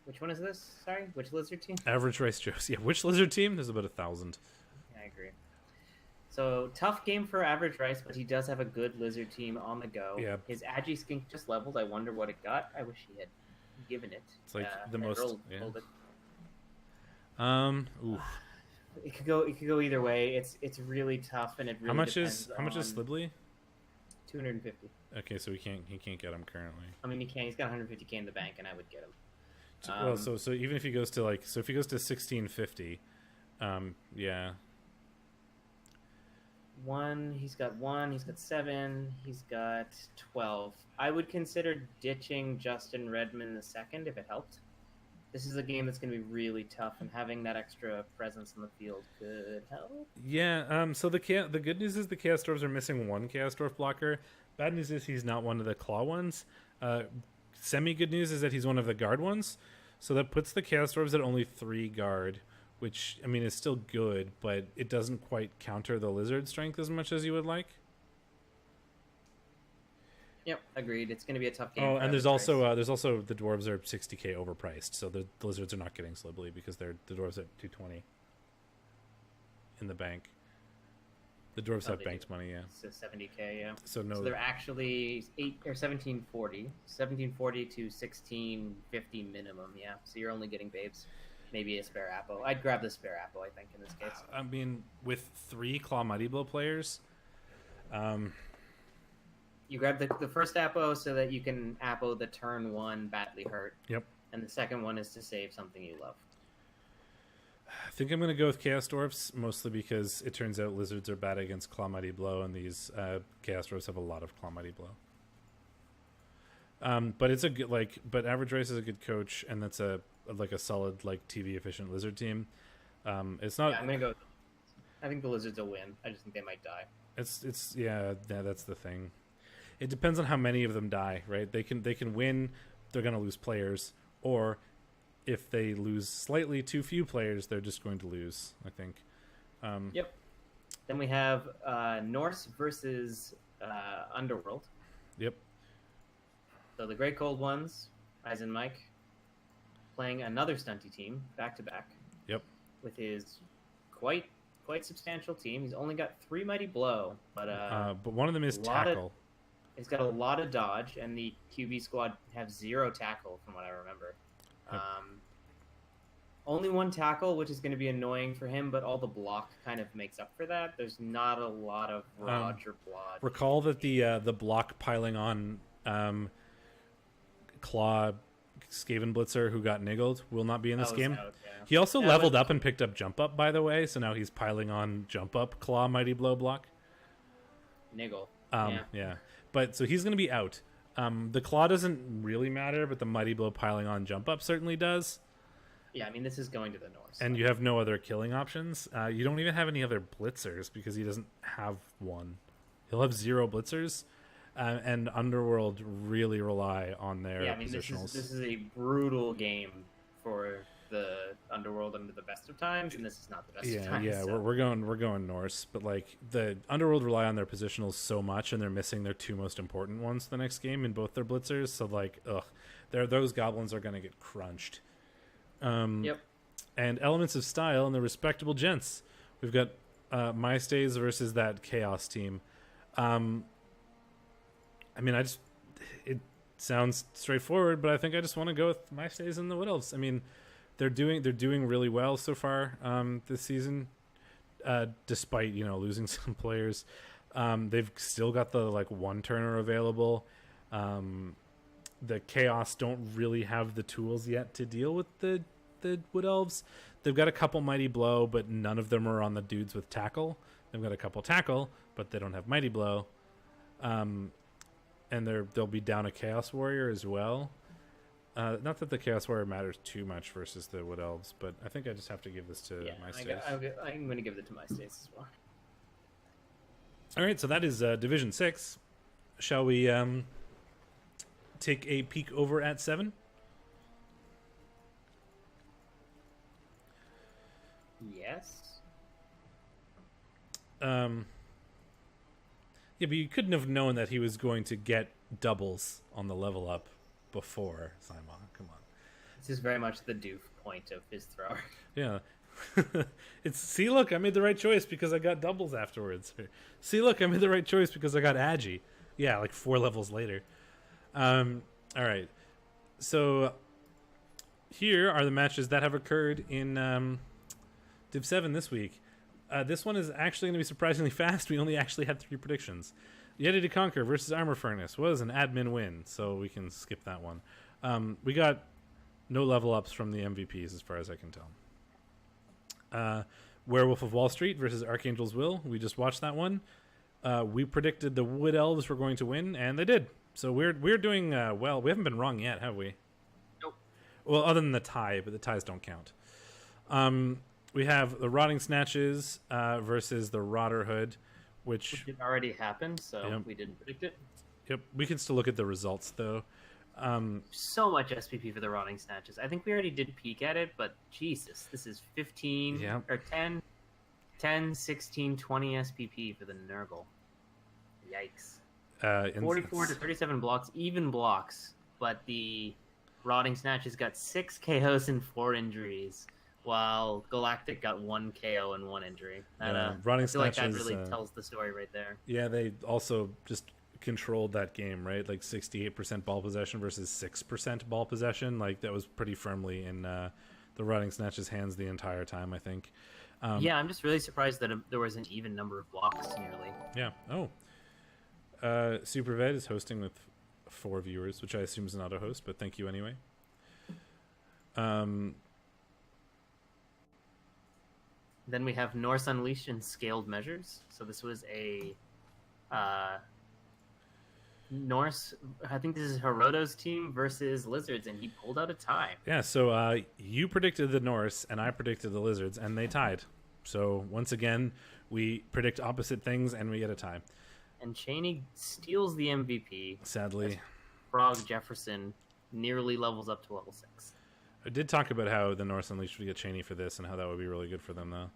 Which one is this? Sorry? Which lizard team? Average Race Joe's. Yeah, which lizard team? There's about 1,000. Yeah, I agree. So, tough game for Average Rice, but he does have a good lizard team on the go. Yeah. His Agi Skink just leveled. I wonder what it got. I wish he had given it. It's like the most... rolled it. Oof. It could go either way. It's really tough, and it really how much depends is Slibbly? 250. Okay, so he can't get him currently. I mean, he can. He's got 150k in the bank, and I would get him. Well, so even if he goes to if he goes to 1650, Yeah. He's got 7, he's got 12. I would consider ditching Justin Redmond II if it helped. This is a game that's going to be really tough, and having that extra presence on the field could help. Yeah, so the good news is the Chaos Dwarves are missing one Chaos Dwarf blocker. Bad news is he's not one of the claw ones. Semi-good news is that he's one of the guard ones. So that puts the Chaos Dwarves at only 3 guard, which, I mean, is still good, but it doesn't quite counter the lizard strength as much as you would like. Yep, agreed. It's going to be a tough game. Oh, and there's also the dwarves are 60k overpriced, so the lizards are not getting Slibly because the dwarves at 220 in the bank. The dwarves have banked money, yeah. So 70k, yeah. So they're actually 1740 to 1650 minimum, yeah. So you're only getting babes. Maybe a spare Appo. I'd grab the spare Appo, I think, in this case. I mean, with 3 Claw Mighty Blow players, you grab the first Appo so that you can Appo the turn 1 badly hurt. Yep. And the second one is to save something you love. I think I'm going to go with Chaos Dwarfs, mostly because it turns out lizards are bad against Claw Mighty Blow, and these Chaos Dwarfs have a lot of Claw Mighty Blow. But it's a good, but Average Race is a good coach, and that's a solid, TV efficient lizard team. It's not. Yeah, I'm going to go. I think the lizards will win. I just think they might die. Yeah, that's the thing. It depends on how many of them die, right? They can win, they're going to lose players, or if they lose slightly too few players, they're just going to lose, I think. Yep. Then we have Norse versus Underworld. Yep. So the Great Cold Ones, Eisen Mike, playing another stunty team back to back. Yep. With his quite substantial team. He's only got 3 Mighty Blow, but one of them is tackle. He's got a lot of dodge, and the QB squad have 0 tackle, from what I remember. Yep. Only 1 tackle, which is going to be annoying for him, but all the block kind of makes up for that. There's not a lot of Raj or Blodge. Recall that the block piling on Claw Skaven Blitzer, who got niggled, will not be in this game. Out, yeah. He also leveled up and picked up Jump Up, by the way, so now he's piling on Jump Up Claw Mighty Blow block. Niggle. Yeah. But so he's going to be out. The Claw doesn't really matter, but the Mighty Blow piling on Jump Up certainly does. Yeah, I mean, this is going to the Norse. And you have no other killing options. You don't even have any other blitzers because he doesn't have one. He'll have 0 blitzers, and Underworld really rely on their positionals. This is a brutal game for the Underworld under the best of times, and this is not the best of times. Yeah, we're going Norse, but the Underworld rely on their positionals so much, and they're missing their 2 most important ones the next game in both their blitzers. So those goblins are going to get crunched. Yep. And Elements of Style and the Respectable Gents. We've got MyStays versus that Chaos team. I mean, it sounds straightforward, but I think I just want to go with MyStays and the Wood Elves. I mean, they're doing really well so far this season, despite losing some players. They've still got the 1 turner available. The Chaos don't really have the tools yet to deal with the Wood Elves. They've got a couple Mighty Blow, but none of them are on the dudes with tackle. They've got a couple tackle, but they don't have Mighty Blow. And they'll be down a Chaos Warrior as well. Not that the Chaos Warrior matters too much versus the Wood Elves, but I think I just have to give this to MyStays. I'm going to give it to MyStays as well. All right, so that is Division 6. Shall we take a peek over at 7? Yes. Yeah, but you couldn't have known that he was going to get doubles on the level up before, Simon. Come on. This is very much the Doof point of his thrower. Yeah. See, look, I made the right choice because I got doubles afterwards. See, look, I made the right choice because I got Agi. Yeah, 4 levels later. All right. So here are the matches that have occurred in Div 7 this week. This one is actually going to be surprisingly fast. We only actually had 3 predictions. Yeti to Conquer versus Armor Furnace was an admin win, so we can skip that one. We got no level ups from the MVPs as far as I can tell. Werewolf of Wall Street versus Arkangel's Will. We just watched that one. We predicted the Wood Elves were going to win, and they did. So we're doing well. We haven't been wrong yet, have we? Nope. Well, other than the tie, but the ties don't count. We have the Rotting Snatches versus the Rotterhood, which It already happened, so Yep. we didn't predict it. Yep, we can still look at the results though. So much SPP for the Rotting Snatches. I think we already did peek at it, but Jesus, this is 15 Yeah. or 10, 16, 20 SPP for the Nurgle. Yikes. 44 to 37 blocks, even blocks, but the Rotting Snatches got 6 KOs and 4 injuries, while Galactic got 1 KO and 1 injury. Rotting I feel like that Snatches, really tells the story right there. Yeah, they also just controlled that game, right? Like 68% ball possession versus 6% ball possession. Like that was pretty firmly in the Rotting Snatches' hands the entire time, I think. Yeah, I'm just really surprised that there was an even number of blocks nearly. Yeah. Oh. Supervet is hosting with 4 viewers, which I assume is an auto host, but thank you anyway. Then we have Norse Unleashed in scaled measures. So this was a Norse, I think this is Hiroto's team versus Lizards, and he pulled out a tie. Yeah, so you predicted the Norse, and I predicted the Lizards, and they tied. So once again, we predict opposite things, and we get a tie. And Cheney steals the MVP. Sadly. Frog Jefferson nearly levels up to level 6. I did talk about how the Norse Unleashed would get Cheney for this, and how that would be really good for them, though.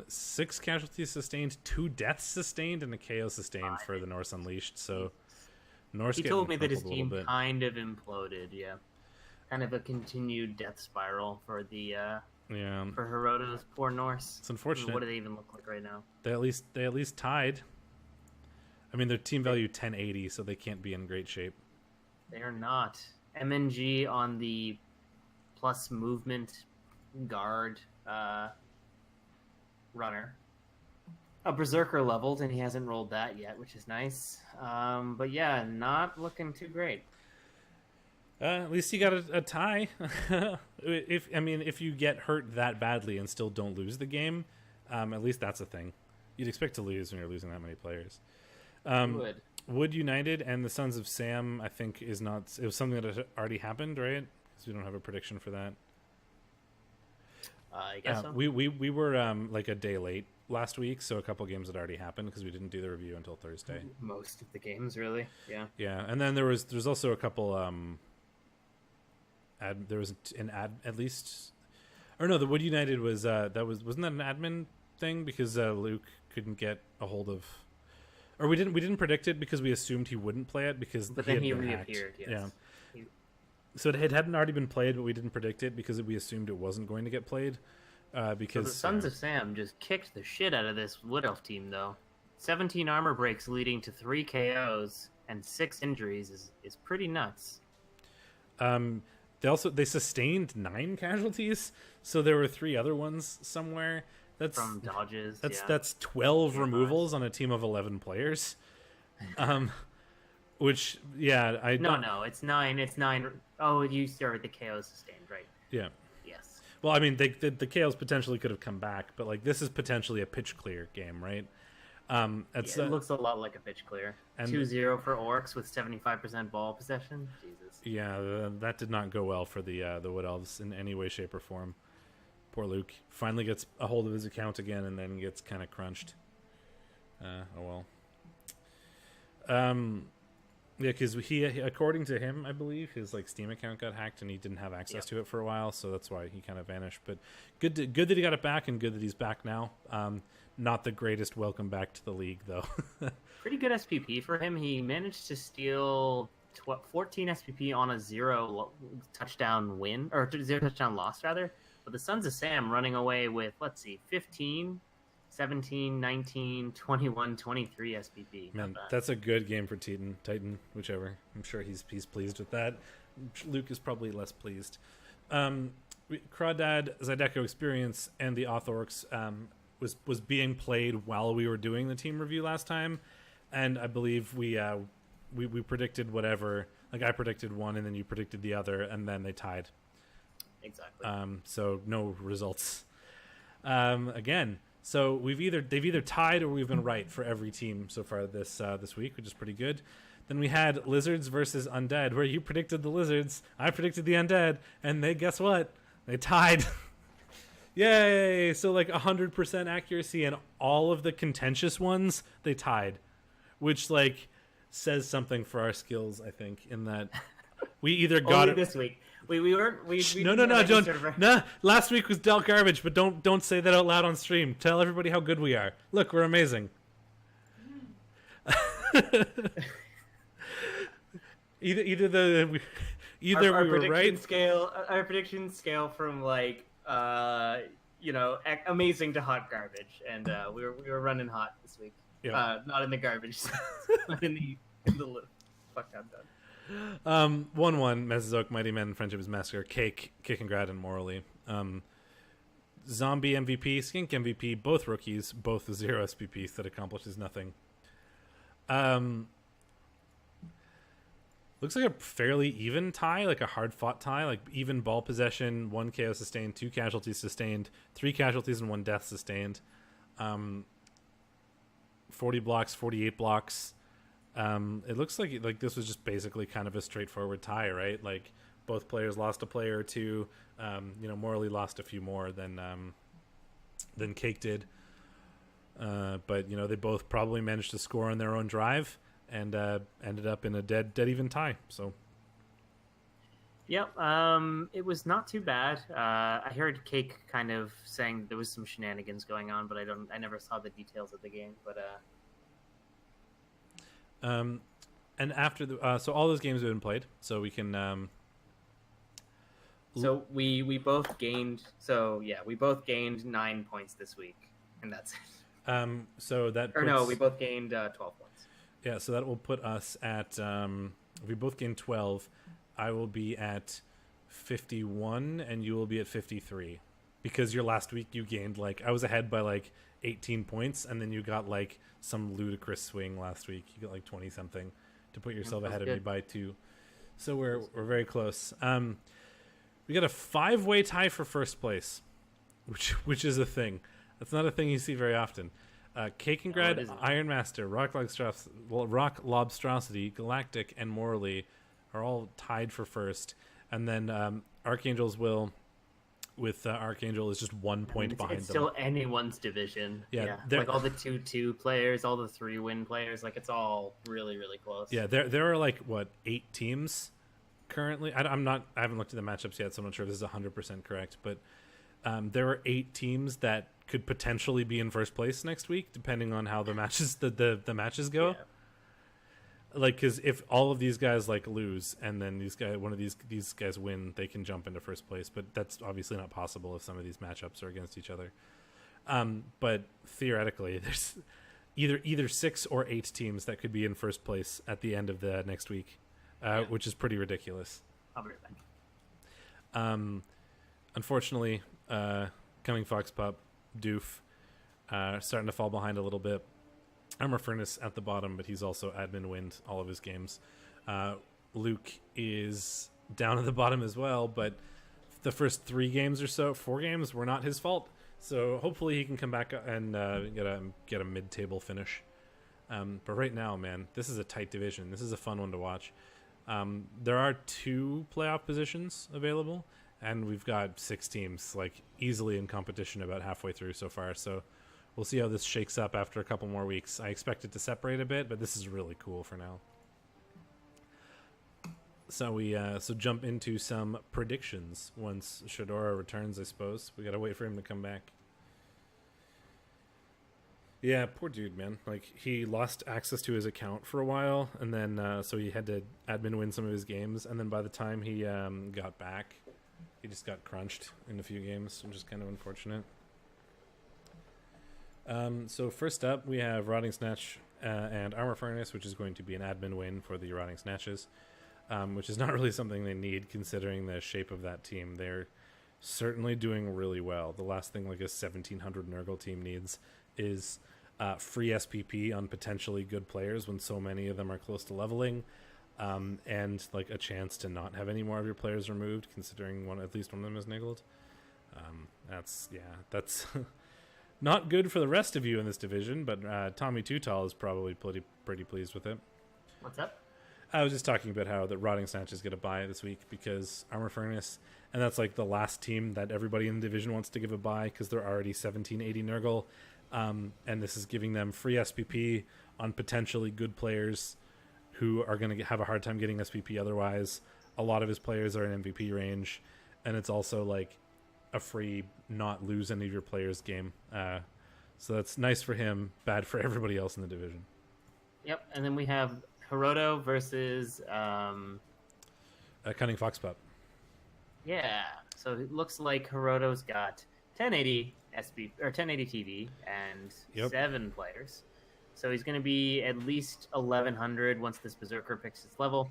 6 casualties sustained, 2 deaths sustained, and a KO sustained for the Norse Unleashed. So Norse. He told me that his crumpled a team little bit. kind of imploded. Yeah, kind of a continued death spiral for the Yeah, for Hiroto's poor Norse. it's unfortunate. What do they even look like right now? They at least tied. I mean, their team value 1080, so they can't be in great shape. They are not. MNG on the plus movement guard runner. A Berserker leveled, and he hasn't rolled that yet, which is nice. But yeah, not looking too great. At least you got a tie. If you get hurt that badly and still don't lose the game, at least that's a thing. You'd expect to lose when you're losing that many players. Wood United and the Sons of Sam, I think, is not. It was something that had already happened, right? Because we don't have a prediction for that. I guess so. We were like a day late last week, so a couple games had already happened because we didn't do the review until Thursday. Most of the games, really. Yeah. Yeah, and then there's also a couple. There was an ad at least, or no, the Wood United was wasn't that an admin thing because Luke couldn't get a hold of. Or we didn't predict it because we assumed he wouldn't play it because But then he had been hacked. reappeared. Yes. Yeah. So it hadn't already been played, but we didn't predict it because we assumed it wasn't going to get played. Because So the Sons of Sam just kicked the shit out of this Wood Elf team, though. 17 armor breaks leading to 3 KOs and 6 injuries is pretty nuts. They sustained 9 casualties, so there were 3 other ones somewhere. That's From dodges. That's 12 removals on a team of 11 players. Which No, it's 9. It's 9. Oh, you started the KOs sustained, right? Yeah. Yes. Well, I mean, the KOs potentially could have come back, but like this is potentially a pitch clear game, right? It looks a lot like a pitch clear. 2-0 for Orcs with 75% ball possession. Jesus. Yeah, that did not go well for the Wood Elves in any way, shape, or form. Poor Luke finally gets a hold of his account again, and then gets kind of crunched. Oh well. Yeah, because he, according to him, I believe his Steam account got hacked, and he didn't have access to it for a while, so that's why he kind of vanished. But good that he got it back, and good that he's back now. Not the greatest welcome back to the league, though. Pretty good SPP for him. He managed to steal 14 SPP on a 0 touchdown win, or 0 touchdown loss, rather. But the Sons of Sam running away with, 15, 17, 19, 21, 23 SPP. Man, that's a good game for Teitan, whichever. I'm sure he's pleased with that. Luke is probably less pleased. Crawdad, Zydeco Experience, and the Orcs was being played while we were doing the team review last time, and I believe we predicted whatever. Like I predicted one, and then you predicted the other, and then they tied. Exactly. So no results. Again, so they've either tied or we've been right for every team so far this week, which is pretty good. Then we had Lizards versus Undead, where you predicted the Lizards, I predicted the Undead, and guess what? They tied. Yay! So like 100% accuracy, and all of the contentious ones they tied, which like says something for our skills. I think in that we either got Only it this week. We weren't. We no, don't. Nah, last week was Del garbage, but don't say that out loud on stream. Tell everybody how good we are. Look, we're amazing. either we were right. Our prediction scale from like amazing to hot garbage, and we were running hot this week. Yeah. Not in the garbage, but in the fuck I'm done. 1-1 Mesozoic Mighty Men Friendship is Massacre, Cake, Kicking Grad, and Morally. Zombie MVP, Skink MVP, both rookies, both with 0 SPPs that accomplishes nothing. Looks like a fairly even tie, like a hard-fought tie, like even ball possession, 1 KO sustained, 2 casualties sustained, 3 casualties and 1 death sustained. 40 blocks, 48 blocks. It looks like this was just basically kind of a straightforward tie, right? Like both players lost a player or two. Morally lost a few more than Cake did. But they both probably managed to score on their own drive and ended up in a dead even tie. So yep, it was not too bad. I heard Cake kind of saying there was some shenanigans going on, but I never saw the details of the game. But and after so all those games have been played, so we can so we both gained. So yeah, we both gained 9 points this week, and that's it. So that we both gained 12 points. Yeah, so that will put us at if we both gain 12, I will be at 51 and you will be at 53, because your last week you gained I was ahead by 18 points, and then you got some ludicrous swing last week. You got 20 something to put yourself ahead of me by 2. So we're very close. We got a 5-way tie for first place, which is a thing. That's not a thing you see very often. Cake and Grad, Iron Master, Rock Lobstrosity, Galactic, and Morally are all tied for first, and then Arkangell's Will with Arkangell is just 1 point behind it's them. Still anyone's division. Yeah. All the 2-2 players, all the 3-win players, it's all really, really close. Yeah, there are 8 teams currently. I haven't looked at the matchups yet, so I'm not sure if this is 100% correct, but there are 8 teams that could potentially be in first place next week, depending on how the matches the matches go. Yeah. Because if all of these guys lose, and then one of these guys win, they can jump into first place. But that's obviously not possible if some of these matchups are against each other. But theoretically, there's either 6 or 8 teams that could be in first place at the end of the next week, which is pretty ridiculous. I'll be right back. Unfortunately, Coming Fox Pup, Doof, starting to fall behind a little bit. Armor Furnace at the bottom, but he's also admin winned all of his games. Luke is down at the bottom as well, but the first 4 games were not his fault. So hopefully he can come back and get a mid-table finish. But right now, man, this is a tight division. This is a fun one to watch. There are 2 playoff positions available, and we've got 6 teams easily in competition about halfway through so far. So we'll see how this shakes up after a couple more weeks. I expect it to separate a bit, but this is really cool for now. So we jump into some predictions once Shadorra returns, I suppose. We gotta wait for him to come back. Yeah, poor dude, man. He lost access to his account for a while, and then so he had to admin win some of his games, and then by the time he got back, he just got crunched in a few games, which is kind of unfortunate. So first up, we have Rotting Snatch and Armor Furnace, which is going to be an admin win for the Rotting Snatches, which is not really something they need considering the shape of that team. They're certainly doing really well. The last thing a 1700 Nurgle team needs is free SPP on potentially good players when so many of them are close to leveling, and a chance to not have any more of your players removed, considering at least one of them is niggled. That's not good for the rest of you in this division, but Tommy Too Tall is probably pretty pleased with it. What's up? I was just talking about how the Rotting Snatch is going to buy this week because Armor Furnace, and that's like the last team that everybody in the division wants to give a buy because they're already 1780 Nurgle, and this is giving them free SPP on potentially good players who are going to have a hard time getting SPP otherwise. A lot of his players are in MVP range, and it's also like a free not lose any of your players game. So that's nice for him, bad for everybody else in the division. Yep, and then we have Hiroto versus Cunning Fox Pup. Yeah, so it looks like Hiroto's got 1080 SB or 1080 TV and 7 players. So he's going to be at least 1100 once this Berserker picks its level.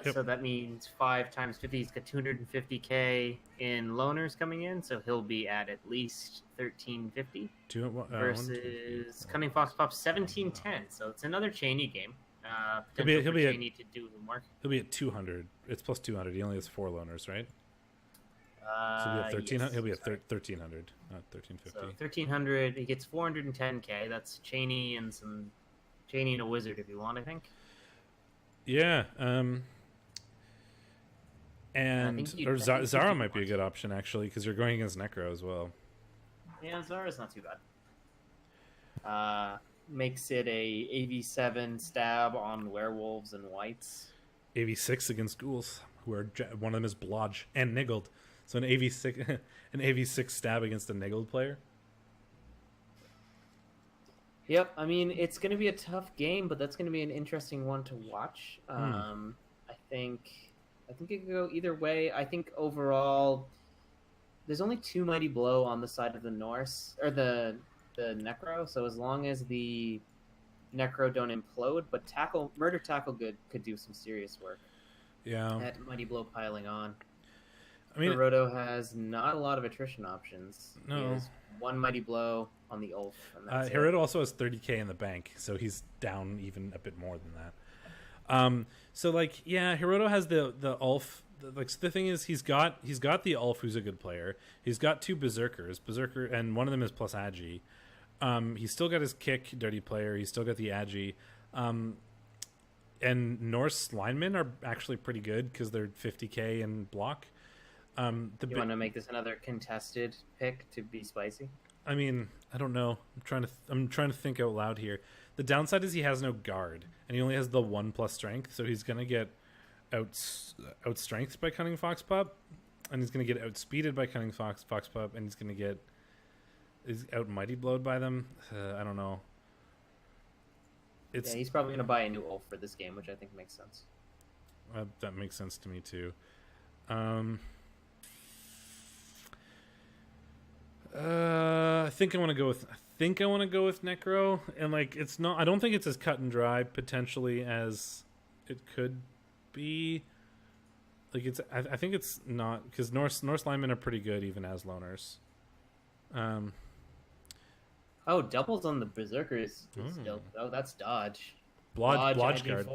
So that means 5 times 50. He's got 250k in loners coming in, so he'll be at least 1350 versus Cunning Fox Pop 1710. So it's another chainy game. He'll be chainy to do the work. He'll be at 200. It's plus 200. He only has 4 loners, right? So he'll be at 1300. Yes, he'll be at 1300, not 1350. So 1300. He gets 410k. That's chainy and some chainy and a wizard if you want, I think. Yeah, Zara might be a good option actually because you're going against Necro as well. Yeah, Zara's not too bad. Makes it a AV7 stab on werewolves and whites. AV6 against ghouls, who are one of them is Blodge and Niggled, so an AV6 stab against a Niggled player. Yep, I mean, it's going to be a tough game, but that's going to be an interesting one to watch. I think it could go either way. I think overall, there's only 2 Mighty Blow on the side of the Norse, or the Necro, so as long as the Necro don't implode, but Murder Tackle could do some serious work. Yeah. That Mighty Blow piling on. I mean, Hiroto has not a lot of attrition options. No. He has 1 Mighty Blow on the Ulf. Hiroto also has 30k in the bank, so he's down even a bit more than that. So like, yeah, Hiroto has the Ulf. Like the thing is, he's got the Ulf, who's a good player. He's got 2 Berserkers, and one of them is plus Agi. He's still got his kick, dirty player. He's still got the Agi. And Norse linemen are actually pretty good because they're 50k in block. You want to make this another contested pick to be spicy? I mean, I don't know. I'm trying to think out loud here. The downside is he has no guard, and he only has the 1+ strength, so he's gonna get outstrengthed by Cunning Fox Pup, and he's gonna get outspeeded by Cunning Fox Pup, and is out Mighty Blowed by them. I don't know. He's probably gonna buy a new Ulf for this game, which I think makes sense. That makes sense to me too. I think I want to go with Necro, and like it's not. I don't think it's as cut and dry potentially as it could be. Like I think it's not because Norse linemen are pretty good even as loners. Oh, doubles on the Berserkers. Still, that's dodge. Blodge guard.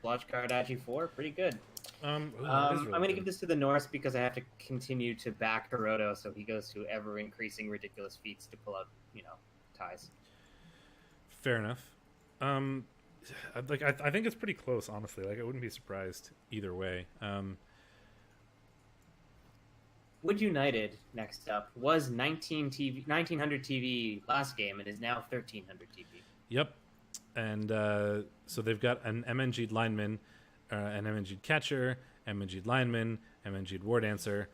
Blodge guard Agi 4, pretty good. I'm going to give this to the Norse because I have to continue to back Hiroto, so he goes to ever increasing ridiculous feats to pull out, ties. Fair enough. I think it's pretty close, honestly. Like I wouldn't be surprised either way. Wood United next up was 1900 TV last game and is now 1300 TV. Yep, and so they've got an MNG'd lineman, an MNG'd catcher, MNG'd lineman, MNG'd war dancer.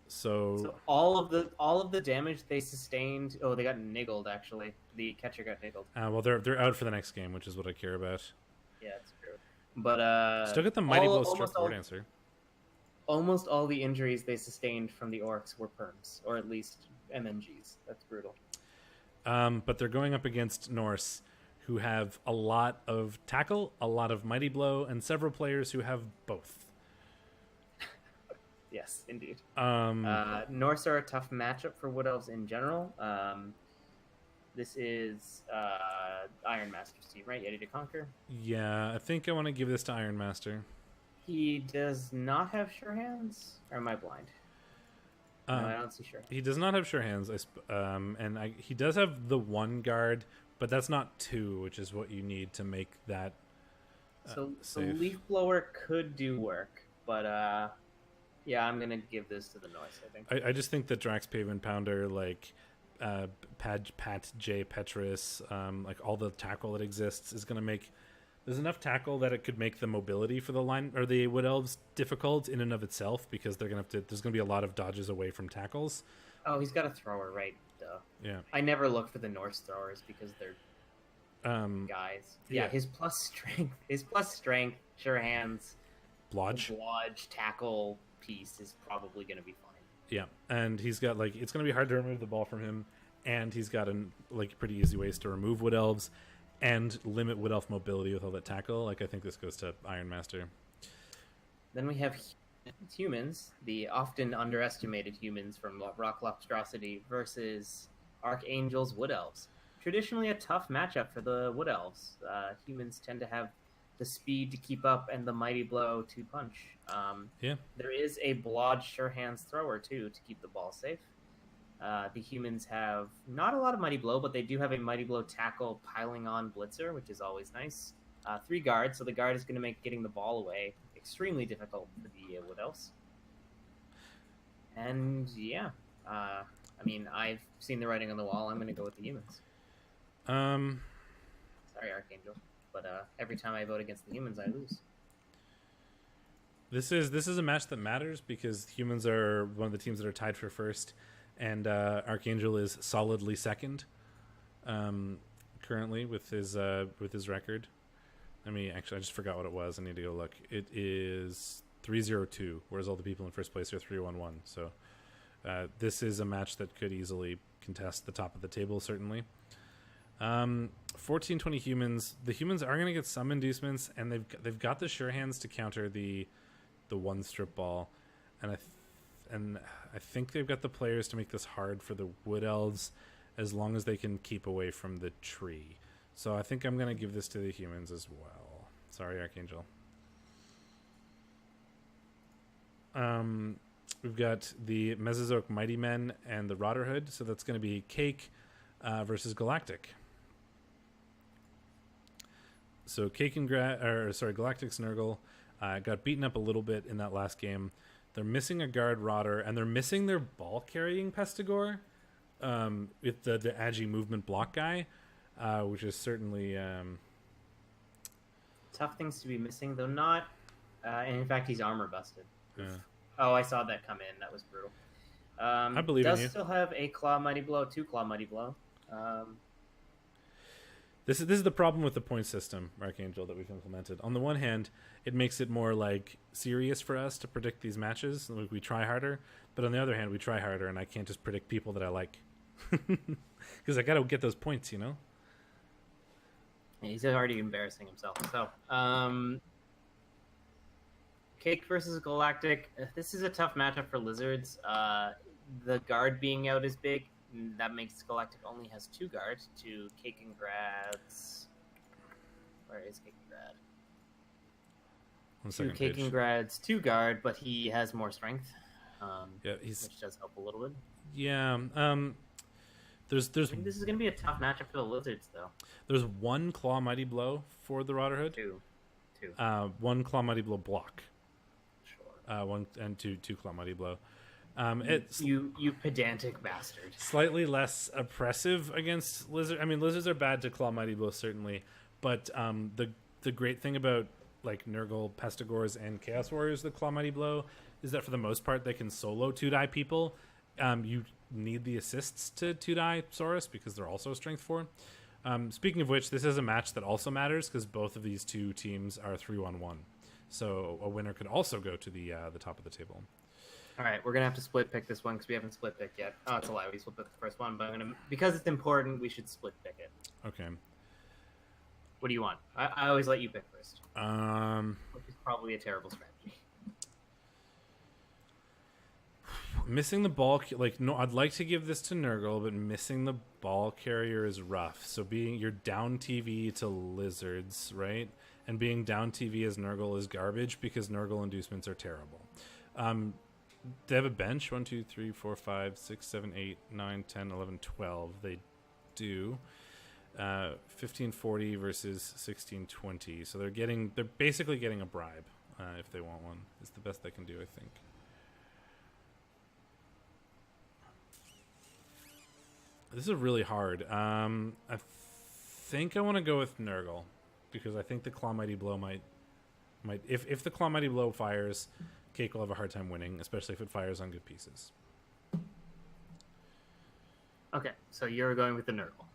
So all of the damage they sustained. Oh, they got niggled actually. The catcher got niggled. Well, they're out for the next game, which is what I care about. Yeah, it's true. But still got the Mighty Blow struck war dancer. Almost all the injuries they sustained from the Orcs were perms, or at least MNGs. That's brutal. But they're going up against Norse, who have a lot of tackle, a lot of Mighty Blow, and several players who have both. Yes, indeed. Norse are a tough matchup for Wood Elves in general. This is Iron Master's team, right? Ready to Conquer? Yeah, I think I want to give this to Iron Master. He does not have Sure Hands? Or am I blind? No, I don't see sure. He does not have sure hands, he does have the one guard, but that's not two, which is what you need to make that So safe. Leaf Blower could do work, but yeah, I'm gonna give this to the Norse. I think. I just think that Drax Pavement Pounder, like Pat J Petrus, like all the tackle that exists is gonna make. There's enough tackle that it could make the mobility for the line or the Wood Elves difficult in and of itself, because they're gonna have to. There's gonna be a lot of dodges away from tackles. Oh, he's got a thrower, right? Duh. Yeah. I never look for the Norse throwers because they're guys. Yeah, yeah. his plus strength, sure hands, Blodge, tackle piece is probably going to be fine. Yeah, and he's got like it's going to be hard to remove the ball from him, and he's got like pretty easy ways to remove Wood Elves and limit Wood Elf mobility with all that tackle. Like I think this goes to Iron Master. Then we have humans, the often underestimated humans from Rock Lobstrosity versus Archangels Wood Elves. Traditionally a tough matchup for the Wood Elves. Humans tend to have the speed to keep up and the mighty blow to punch. Yeah. There is a Blodge sure hands thrower too to keep the ball safe. The humans have not a lot of mighty blow, but they do have a mighty blow tackle piling on blitzer, which is always nice. 3 guards, so the guard is going to make getting the ball away extremely difficult for the Wood Elves. And yeah, I mean, I've seen the writing on the wall. I'm going to go with the humans. Sorry, Archangel, but every time I vote against the humans, I lose. This is a match that matters because humans are one of the teams that are tied for first, and Archangel is solidly second, currently with his record. I just forgot what it was. I need to go look. It is 3-0-2, whereas all the people in first place are 3-1-1. So this is a match that could easily contest the top of the table, certainly. 14-20 humans. The humans are going to get some inducements, and they've got the sure hands to counter the one strip ball, and I think they've got the players to make this hard for the Wood Elves, as long as they can keep away from the tree. So I think I'm going to give this to the humans as well. Sorry, Archangel. We've got the Mesozoic Mighty Men and the Rotterhood, so that's going to be Cake versus Galactic. So Cake and Galactic's Nurgle got beaten up a little bit in that last game. They're missing a guard Rotter, and they're missing their ball-carrying Pestigore with the Agi movement block guy, which is certainly... Tough things to be missing, though not... and in fact, he's armor busted. Yeah. Oh, I saw that come in. That was brutal. I believe in you. Does still have a Claw Mighty Blow, 2 Claw Mighty Blow. This is the problem with the point system, Archangel, that we've implemented. On the one hand, it makes it more like serious for us to predict these matches. Like, we try harder, but on the other hand, we try harder, and I can't just predict people that I like because I got to get those points, you know. Yeah, he's already embarrassing himself. So, Cake versus Galactic. This is a tough matchup for Lizards. The guard being out is big. That makes Galactic only has 2 guards to Cake and Grad's. Where is Cake and Grad? 2 Cake and Grad's 2 guard, but he has more strength. Yeah, which does help a little bit. Yeah. There's. I think this is going to be a tough matchup for the Lizards, though. There's 1 Claw Mighty Blow for the Rotterhood. 2. 1 Claw Mighty Blow block. Sure. 1 and 2 Claw Mighty Blow. It's you pedantic bastard. Slightly less oppressive against lizard. I mean, lizards are bad to Claw Mighty Blow, certainly, but the great thing about like Nurgle, Pestigores, and Chaos Warriors, the Claw Mighty Blow, is that for the most part they can solo 2-die people. You need the assists to 2-die Saurus because they're also strength 4. Speaking of which, this is a match that also matters because both of these 2 teams are 3-1-1, so a winner could also go to the top of the table. All right, we're gonna have to split pick this one because we haven't split picked yet. Oh, it's a lie. We split picked the first one, but because it's important, we should split pick it. Okay. What do you want? I always let you pick first. Which is probably a terrible strategy. Missing the ball, I'd like to give this to Nurgle, but missing the ball carrier is rough. So you're down TV to Lizards, right? And being down TV as Nurgle is garbage because Nurgle inducements are terrible. They have a bench. 1, 2, 3, 4, 5, 6, 7, 8, 9, 10, 11, 12. They do. 1540 versus 1620. So they're basically getting a bribe if they want one. It's the best they can do, I think. This is really hard. I think I want to go with Nurgle because I think the Claw Mighty Blow might if the Claw Mighty Blow fires, Cake will have a hard time winning, especially if it fires on good pieces. Okay, so you're going with the Nurgle.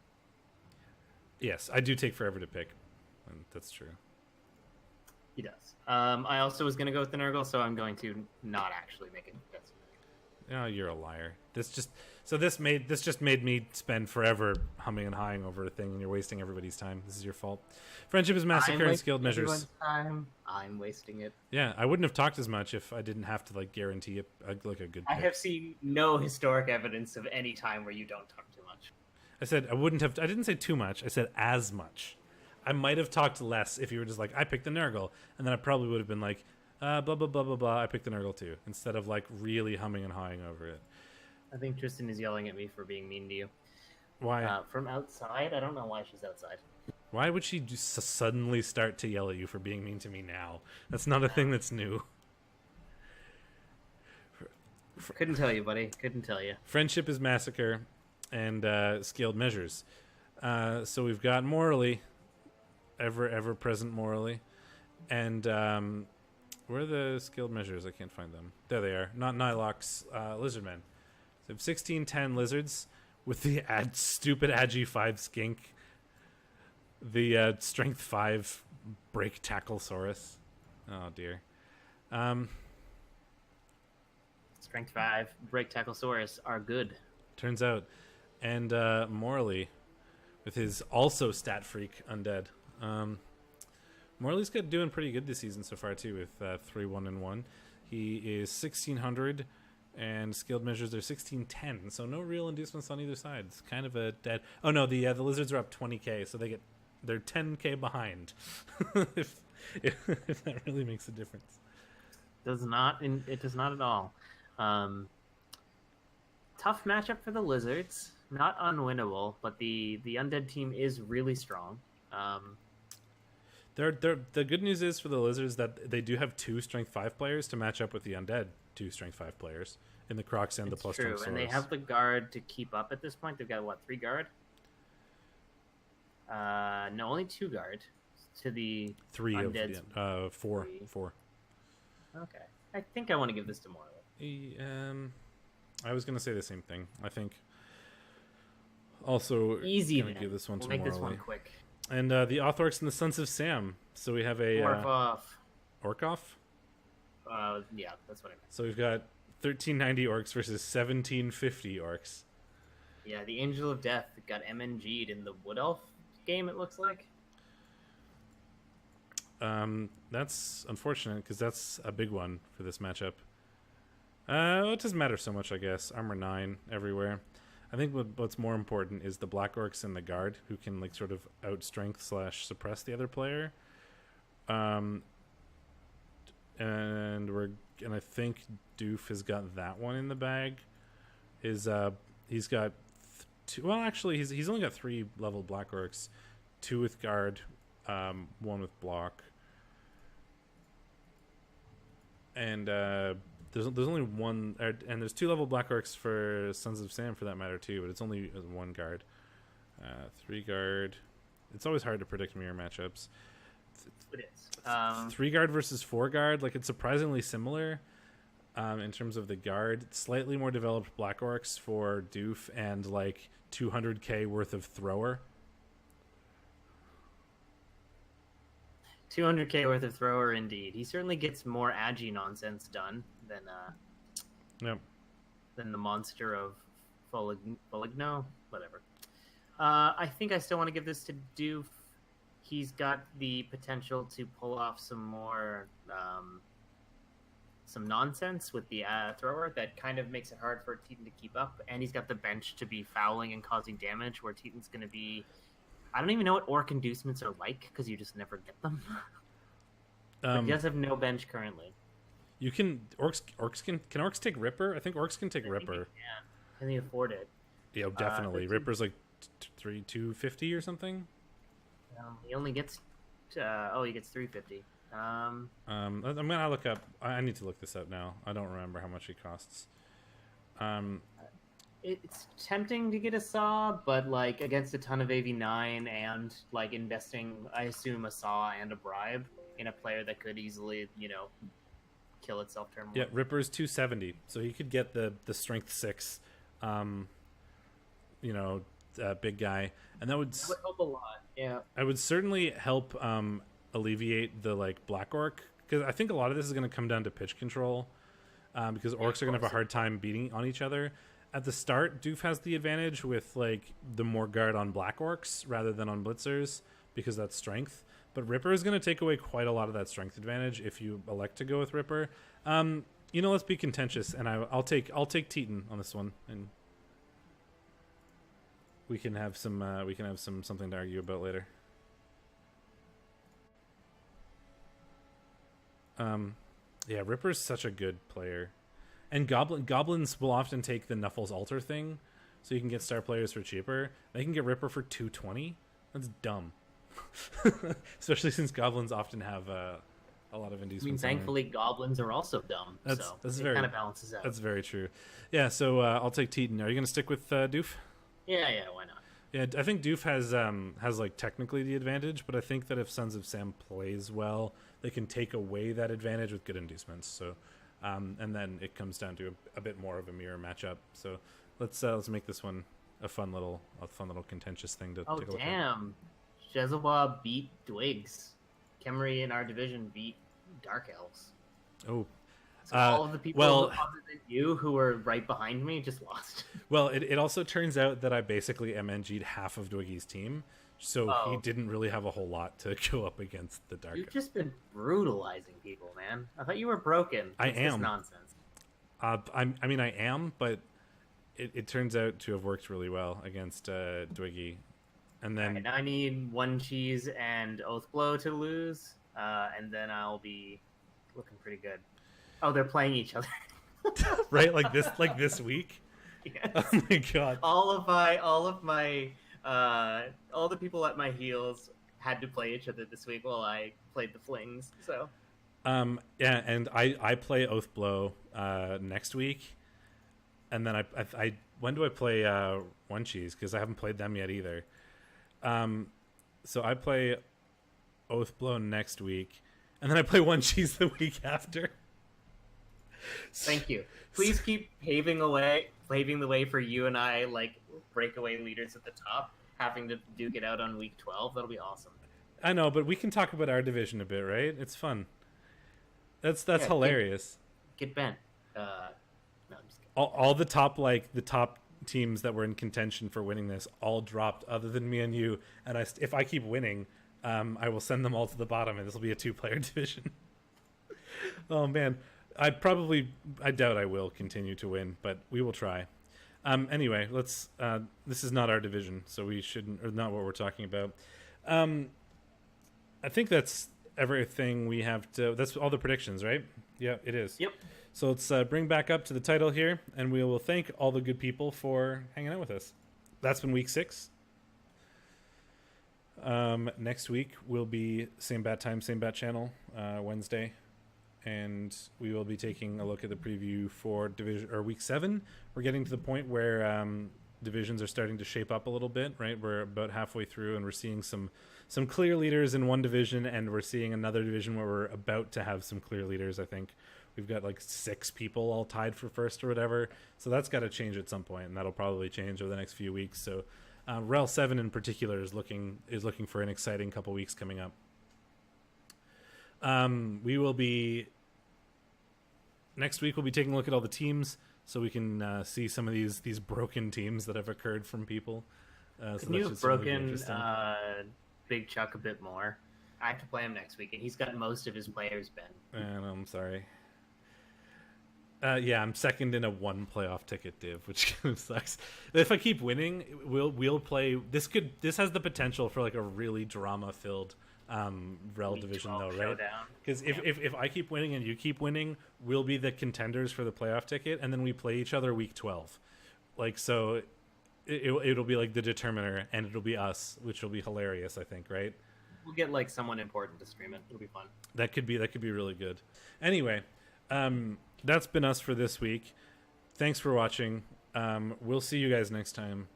Yes, I do take forever to pick. And that's true. He does. I also was going to go with the Nurgle, so I'm going to not actually make it. Oh, you're a liar. This just made me spend forever humming and hawing over a thing, and you're wasting everybody's time. This is your fault. Friendship is massacre and skilled measures. Time. I'm wasting it. Yeah, I wouldn't have talked as much if I didn't have to guarantee a good pick. I have seen no historic evidence of any time where you don't talk too much. I said I wouldn't have. I didn't say too much. I said as much. I might have talked less if you were just like, I picked the Nurgle, and then I probably would have been like, blah blah blah blah blah. I picked the Nurgle too, instead of really humming and hawing over it. I think Tristan is yelling at me for being mean to you. Why? From outside? I don't know why she's outside. Why would she just suddenly start to yell at you for being mean to me now? That's not a thing that's new. Couldn't tell you, buddy. Couldn't tell you. Friendship is massacre and scaled measures. So we've got morally, ever present morally. And where are the scaled measures? I can't find them. There they are. Not Nylocks, Lizardmen. So we have 1610 lizards with the stupid Agi 5 skink. The Strength 5 break tackle saurus. Oh dear. Strength 5 break tackle saurus are good. Turns out. And morally, with his also stat freak undead. Morley's doing pretty good this season so far too, with 3-1-1. He is 1600, and skilled measures are 1610. So no real inducements on either side. It's kind of a dead. Oh no, the lizards are up 20k, so they're 10k behind. if that really makes a difference. Does not. It does not at all. Tough matchup for the lizards. Not unwinnable, but the undead team is really strong. The good news is for the lizards that they do have 2 strength 5 players to match up with the undead 2 strength 5 players in the Crocs and the plus true, and they have the guard to keep up at this point. They've got 3 guard? No, only 2 guard to the 3 undead. of 4. Okay, I think I want to give this to Morley. I was going to say the same thing. I think also easy. Give this one to make Morley. This one quick. And the Orcs and the Sons of Sam. So we have a Orc-off? Yeah, that's what I meant. So we've got 1390 Orcs versus 1750 Orcs. Yeah, the Angel of Death got MNG'd in the Wood Elf game, it looks like. That's unfortunate because that's a big one for this matchup. It doesn't matter so much, I guess. Armor 9 everywhere. I think what's more important is the Black Orcs and the Guard, who can sort of outstrength / suppress the other player. And I think Doof has got that one in the bag. He's got 2. Well, actually, he's only got 3 level Black Orcs, 2 with Guard, 1 with Block, and there's only 1, and there's 2 level Black Orcs for Sons of Sam for that matter too, but it's only 1 guard. 3 guard. It's always hard to predict mirror matchups. It is. 3 guard versus 4 guard, it's surprisingly similar in terms of the guard. Slightly more developed Black Orcs for Doof and 200k worth of thrower. 200k worth of thrower, indeed. He certainly gets more agi nonsense done than the monster of Foligno, whatever. I think I still want to give this to Doof. He's got the potential to pull off some more some nonsense with the thrower that kind of makes it hard for Teitan to keep up, and he's got the bench to be fouling and causing damage, where Teitan's going to be... I don't even know what orc inducements are like, because you just never get them. But he does have no bench currently. You can orcs can orcs take Ripper? I think orcs can take Ripper. Can they afford it? Yeah, definitely. Ripper's like 250 or something. He only gets he gets 350. I'm gonna look up. I need to look this up now. I don't remember how much he costs. It's tempting to get a saw, but like against a ton of AV9 and like investing, I assume, a saw and a bribe in a player that could easily, kill itself turn 1. Yeah, Ripper's 270, so he could get the strength 6, big guy, and that would help a lot. Yeah, I would certainly help alleviate the like black orc, because I think a lot of this is going to come down to pitch control, because orcs are going to have a hard time beating on each other. At the start, Doof has the advantage with like the more guard on black orcs rather than on blitzers, because that's strength. But Ripper is going to take away quite a lot of that strength advantage if you elect to go with Ripper. Let's be contentious, and I'll take Teitan on this one, and we can have some something to argue about later. Yeah, Ripper's such a good player, and goblins will often take the Nuffle's Altar thing, so you can get star players for cheaper. They can get Ripper for 220. That's dumb. Especially since goblins often have a lot of inducements. I mean, thankfully, goblins are also dumb. That's it kind of balances out. That's very true. Yeah, so I'll take Teitan. Are you going to stick with Doof? Yeah, why not? Yeah, I think Doof has like technically the advantage, but I think that if Sons of Sam plays well, they can take away that advantage with good inducements. So, and then it comes down to a bit more of a mirror matchup. So let's make this one a fun little contentious thing to take a look at. Damn. Jezebel beat Dwigs. Khemri in our division beat Dark Elves. Oh. So all of the people other than you who were right behind me just lost. Well, it also turns out that I basically MNG'd half of Dwiggy's team, so he didn't really have a whole lot to go up against the Dark. You've just been brutalizing people, man. I thought you were broken. I am. This nonsense. I am, but it turns out to have worked really well against Dwiggy. And then I need one cheese and Oathblow to lose, and then I'll be looking pretty good. Oh, they're playing each other. Right, like this week. Yes. Oh my god! All the people at my heels had to play each other this week while I played the flings. So. Yeah, and I play Oathblow next week, and then I when do I play One Cheese, because I haven't played them yet either. So I play Oathblow next week, and then I play One Cheese the week after. Thank you. Please keep paving the way for you and I, like, breakaway leaders at the top, having to duke it out on week 12. That'll be awesome. I know, but we can talk about our division a bit, right? It's fun. That's hilarious. Get bent. No, I'm just kidding. All the top teams that were in contention for winning this all dropped, other than me and you. And if I keep winning, I will send them all to the bottom, and this will be a 2-player division. Oh man, I doubt I will continue to win, but we will try. Anyway, let's. This is not our division, so we shouldn't, or not what we're talking about. I think that's everything we have to. That's all the predictions, right? Yeah, it is. Yep. So let's bring back up to the title here, and we will thank all the good people for hanging out with us. That's been week 6. Next week will be same bat time, same bat channel, Wednesday, and we will be taking a look at the preview for week 7. We're getting to the point where divisions are starting to shape up a little bit, right? We're about halfway through, and we're seeing some clear leaders in one division, and we're seeing another division where we're about to have some clear leaders. I think we've got like 6 people all tied for first or whatever, so that's got to change at some point, and that'll probably change over the next few weeks. So REL 7 in particular is looking for an exciting couple weeks coming up. We will be next week. We'll be taking a look at all the teams, so we can see some of these broken teams that have occurred from people. Can you have broken Big Chuck a bit more? I have to play him next week, and he's got most of his players been. And I'm sorry. Yeah, I'm second in a 1 playoff ticket div, which kind of sucks. If I keep winning, we'll play. This has the potential for like a really drama-filled REL Week division 12 though, right? showdown. Because if I keep winning and you keep winning, we'll be the contenders for the playoff ticket, and then we play each other week 12. Like, so it'll be like the determiner, and it'll be us, which will be hilarious, I think, right? We'll get like someone important to stream it. It'll be fun. That could be really good. Anyway, that's been us for this week. Thanks for watching. We'll see you guys next time.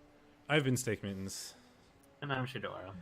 I've been Steakmittens. And I'm Shadorra.